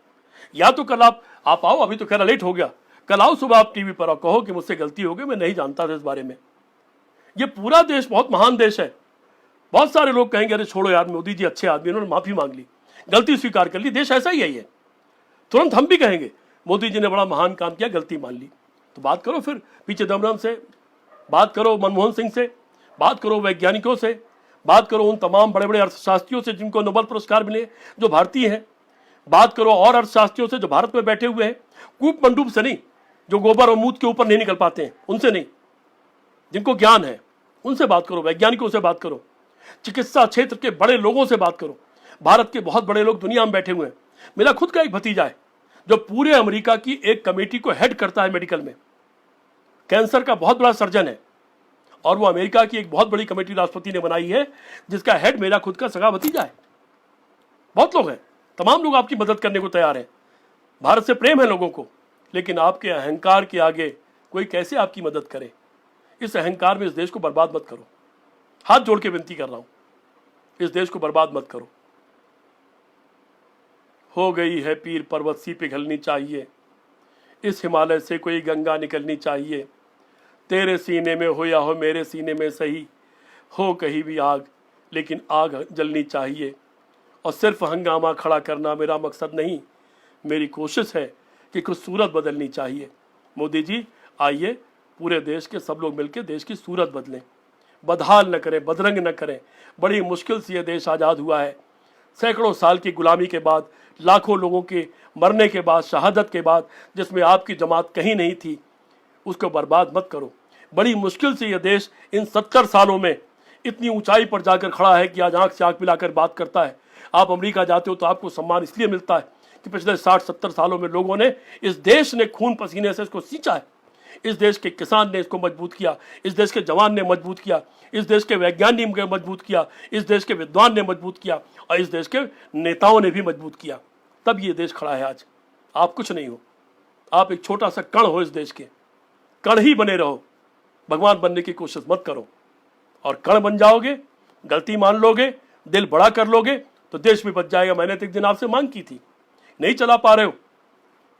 या तो कल आप आओ, अभी तो खैर लेट हो गया, कल आओ सुबह आप टीवी पर और कहो कि मुझसे गलती हो गई, मैं नहीं जानता था इस बारे में। ये पूरा देश बहुत महान देश है। बहुत सारे लोग कहेंगे अरे छोड़ो यार, मोदी जी अच्छे आदमी, उन्होंने माफी मांग ली, गलती स्वीकार कर ली, देश ऐसा ही है। तुरंत हम भी कहेंगे मोदी जी ने बड़ा महान काम किया, गलती मान ली। तो बात करो फिर पी चिदम्बरम से, बात करो मनमोहन सिंह से, बात करो वैज्ञानिकों से, बात करो उन तमाम बड़े बड़े अर्थशास्त्रियों से जिनको नोबेल पुरस्कार मिले जो भारतीय हैं, बात करो और अर्थशास्त्रियों से जो भारत में बैठे हुए हैं, कूप मंडूप से नहीं, जो गोबर और मूत के ऊपर नहीं निकल पाते हैं, उनसे नहीं, जिनको ज्ञान है उनसे बात करो, वैज्ञानिकों से बात करो, चिकित्सा क्षेत्र के बड़े लोगों से बात करो। भारत के बहुत बड़े लोग दुनिया में बैठे हुए हैं। मेरा खुद का एक भतीजा है जो पूरे अमेरिका की एक कमेटी को हेड करता है मेडिकल में, कैंसर का बहुत बड़ा सर्जन है, और वो अमेरिका की एक बहुत बड़ी कमेटी राष्ट्रपति ने बनाई है जिसका हेड मेरा खुद का सगा भतीजा है। बहुत लोग हैं, तमाम लोग आपकी मदद करने को तैयार हैं, भारत से प्रेम है लोगों को, लेकिन आपके अहंकार के आगे कोई कैसे आपकी मदद करे? इस अहंकार में इस देश को बर्बाद मत करो, हाथ जोड़ के विनती कर रहा हूं, इस देश को बर्बाद मत करो। हो गई है पीर पर्वत सी पिघलनी चाहिए, इस हिमालय से कोई गंगा निकलनी चाहिए, तेरे सीने में हो या हो मेरे सीने में सही, हो कहीं भी आग लेकिन आग जलनी चाहिए। और सिर्फ हंगामा खड़ा करना मेरा मकसद नहीं, मेरी कोशिश है कि कुछ सूरत बदलनी चाहिए। मोदी जी आइए, पूरे देश के सब लोग मिलकर देश की सूरत बदलें, बदहाल न करें, बदरंग न करें। बड़ी मुश्किल से यह देश आज़ाद हुआ है, सैकड़ों साल की गुलामी के बाद, लाखों लोगों के मरने के बाद, शहादत के बाद, जिसमें आपकी जमात कहीं नहीं थी, उसको बर्बाद मत करो। बड़ी मुश्किल से यह देश इन 70 सालों में इतनी ऊंचाई पर जाकर खड़ा है कि आज आंख से आंख मिलाकर बात करता है। आप अमेरिका जाते हो तो आपको सम्मान इसलिए मिलता है कि पिछले 60-70 सालों में लोगों ने, इस देश ने खून पसीने से इसको सींचा है, इस देश के किसान ने इसको मजबूत किया, इस देश के जवान ने मजबूत किया, इस देश के वैज्ञानिक ने मजबूत किया, इस देश के विद्वान ने मजबूत किया, और इस देश के नेताओं ने भी मजबूत किया, तब ये देश खड़ा है आज। आप कुछ नहीं हो, आप एक छोटा सा कण हो, इस देश के कण ही बने रहो, भगवान बनने की कोशिश मत करो। और कण बन जाओगे, गलती मान लोगे, दिल बड़ा कर लोगे, तो देश भी बच जाएगा। मैंने तो एक दिन आपसे मांग की थी, नहीं चला पा रहे हो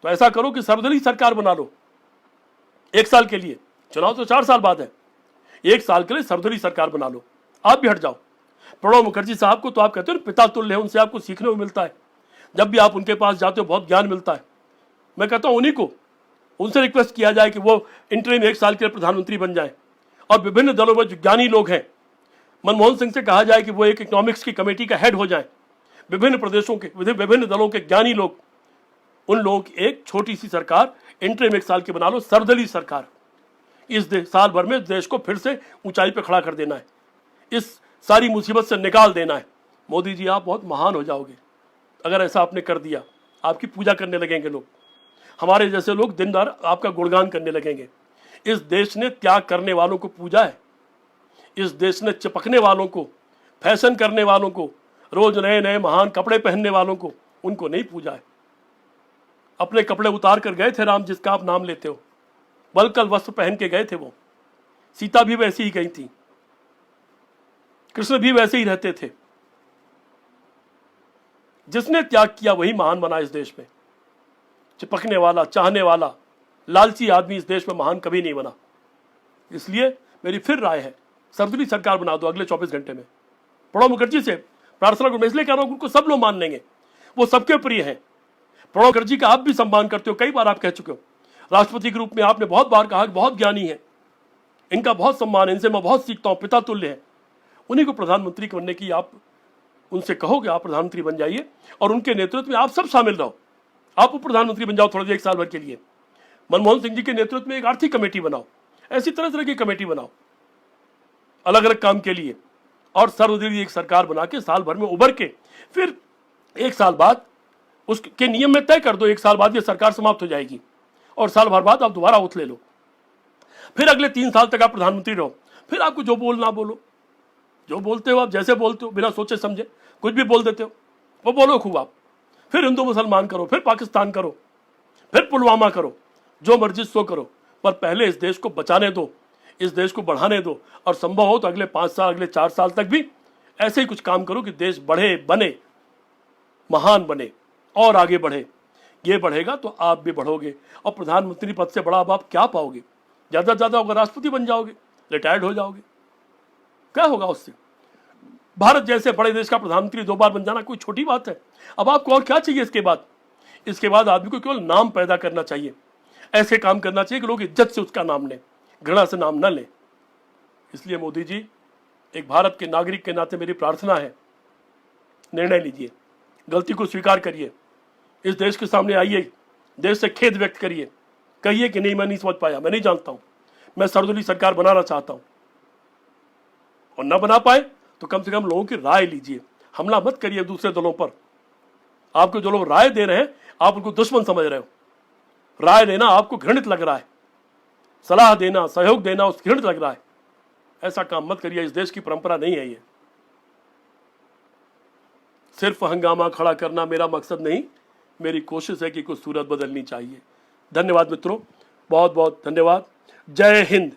तो ऐसा करो कि सर्वदलीय सरकार बना लो 1 साल के लिए, चुनाव तो 4 साल बाद है, 1 साल के लिए सर्वदलीय सरकार बना लो, आप भी हट जाओ। प्रणब मुखर्जी साहब को तो आप कहते हो पिता तुल्य है, उनसे आपको सीखने को मिलता है, जब भी आप उनके पास जाते हो बहुत ज्ञान मिलता है। मैं कहता हूं उन्हीं को, उनसे रिक्वेस्ट किया जाए कि वो इंटरिम 1 साल के लिए प्रधानमंत्री बन जाए। और विभिन्न दलों में जो ज्ञानी लोग हैं, मनमोहन सिंह से कहा जाए कि वो एक इकोनॉमिक्स की कमेटी का हेड हो जाए, विभिन्न प्रदेशों के विभिन्न दलों के ज्ञानी लोग, उन लोगों की एक छोटी सी सरकार इंटरिम 1 साल की बना लो, सर्वदलीय सरकार। इस साल भर में देश को फिर से ऊंचाई पर खड़ा कर देना है, इस सारी मुसीबत से निकाल देना है। मोदी जी आप बहुत महान हो जाओगे अगर ऐसा आपने कर दिया। आपकी पूजा करने लगेंगे लोग, हमारे जैसे लोग दिन रात आपका गुणगान करने लगेंगे। इस देश ने त्याग करने वालों को पूजा है, इस देश ने चिपकने वालों को, फैशन करने वालों को, रोज नए नए महान कपड़े पहनने वालों को, उनको नहीं पूजा है। अपने कपड़े उतार कर गए थे राम, जिसका आप नाम लेते हो, बलकल वस्त्र पहन के गए थे वो। सीता भी वैसी ही गई थी, कृष्ण भी वैसे ही रहते थे। जिसने त्याग किया वही महान बना इस देश में। चिपकने वाला, चाहने वाला, लालची आदमी इस देश में महान कभी नहीं बना। इसलिए मेरी फिर राय है, सर्वदलीय सरकार बना दो अगले 24 घंटे में। प्रणब मुखर्जी से प्रार्थना करो, मैं इसलिए कह रहा हूं उनको सब लोग मान लेंगे, वो सबके प्रिय हैं। प्रणब मुखर्जी का आप भी सम्मान करते हो, कई बार आप कह चुके हो, राष्ट्रपति के रूप में आपने बहुत बार कहा कि बहुत ज्ञानी है, इनका बहुत सम्मान है, इनसे मैं बहुत सीखता हूं, पिता तुल्य है। उन्हीं को प्रधानमंत्री बनने की आप उनसे कहोगे, आप प्रधानमंत्री बन जाइए और उनके नेतृत्व में आप सब शामिल रहो। आप प्रधानमंत्री बन जाओ थोड़ी देर, 1 साल भर के लिए। मनमोहन सिंह जी के नेतृत्व में एक आर्थिक कमेटी बनाओ, ऐसी तरह तरह की कमेटी बनाओ अलग अलग काम के लिए, और सर्वदलीय एक सरकार बना के साल भर में उभर के फिर 1 साल बाद उसके नियम में तय कर दो, 1 साल बाद ये सरकार समाप्त हो जाएगी और साल भर बाद आप दोबारा उठ ले लो। फिर अगले 3 साल तक आप प्रधानमंत्री रहो। फिर आपको जो बोलना बोलो, जो बोलते हो आप, जैसे बोलते हो, बिना सोचे समझे कुछ भी बोल देते हो, वो बोलो खूब आप। फिर हिंदू मुसलमान करो, फिर पाकिस्तान करो, फिर पुलवामा करो, जो मर्जी सो करो, पर पहले इस देश को बचाने दो, इस देश को बढ़ाने दो। और संभव हो तो अगले 5 साल, अगले 4 साल तक भी ऐसे ही कुछ काम करो कि देश बढ़े, बने, महान बने और आगे बढ़े। ये बढ़ेगा तो आप भी बढ़ोगे। और प्रधानमंत्री पद से बड़ा अब आप क्या पाओगे? ज्यादा से ज्यादा होगा राष्ट्रपति बन जाओगे, रिटायर्ड हो जाओगे, क्या होगा उससे? भारत जैसे बड़े देश का प्रधानमंत्री 2 बार बन जाना कोई छोटी बात है? अब आपको और क्या चाहिए इसके बाद? इसके बाद आदमी को केवल नाम पैदा करना चाहिए, ऐसे काम करना चाहिए कि लोग इज्जत से उसका नाम लें, घृणा से नाम न लें। इसलिए मोदी जी, एक भारत के नागरिक के नाते मेरी प्रार्थना है, निर्णय लीजिए, गलती को स्वीकार करिए, इस देश के सामने आइए, देश से खेद व्यक्त करिए, कहिए कि नहीं मैं नहीं समझ पाया, मैं नहीं जानता हूं, मैं सर्वदलीय सरकार बनाना चाहता हूं। और न बना पाए तो कम से कम लोगों की राय लीजिए, हमला मत करिए दूसरे दलों पर। आपको जो लोग राय दे रहे हैं आप उनको दुश्मन समझ रहे हो। राय देना आपको घृणित लग रहा है, सलाह देना, सहयोग देना उस घृणित लग रहा है। ऐसा काम मत करिए, इस देश की परंपरा नहीं है ये। सिर्फ हंगामा खड़ा करना मेरा मकसद नहीं, मेरी कोशिश है कि कुछ सूरत बदलनी चाहिए। धन्यवाद मित्रों, बहुत बहुत धन्यवाद। जय हिंद।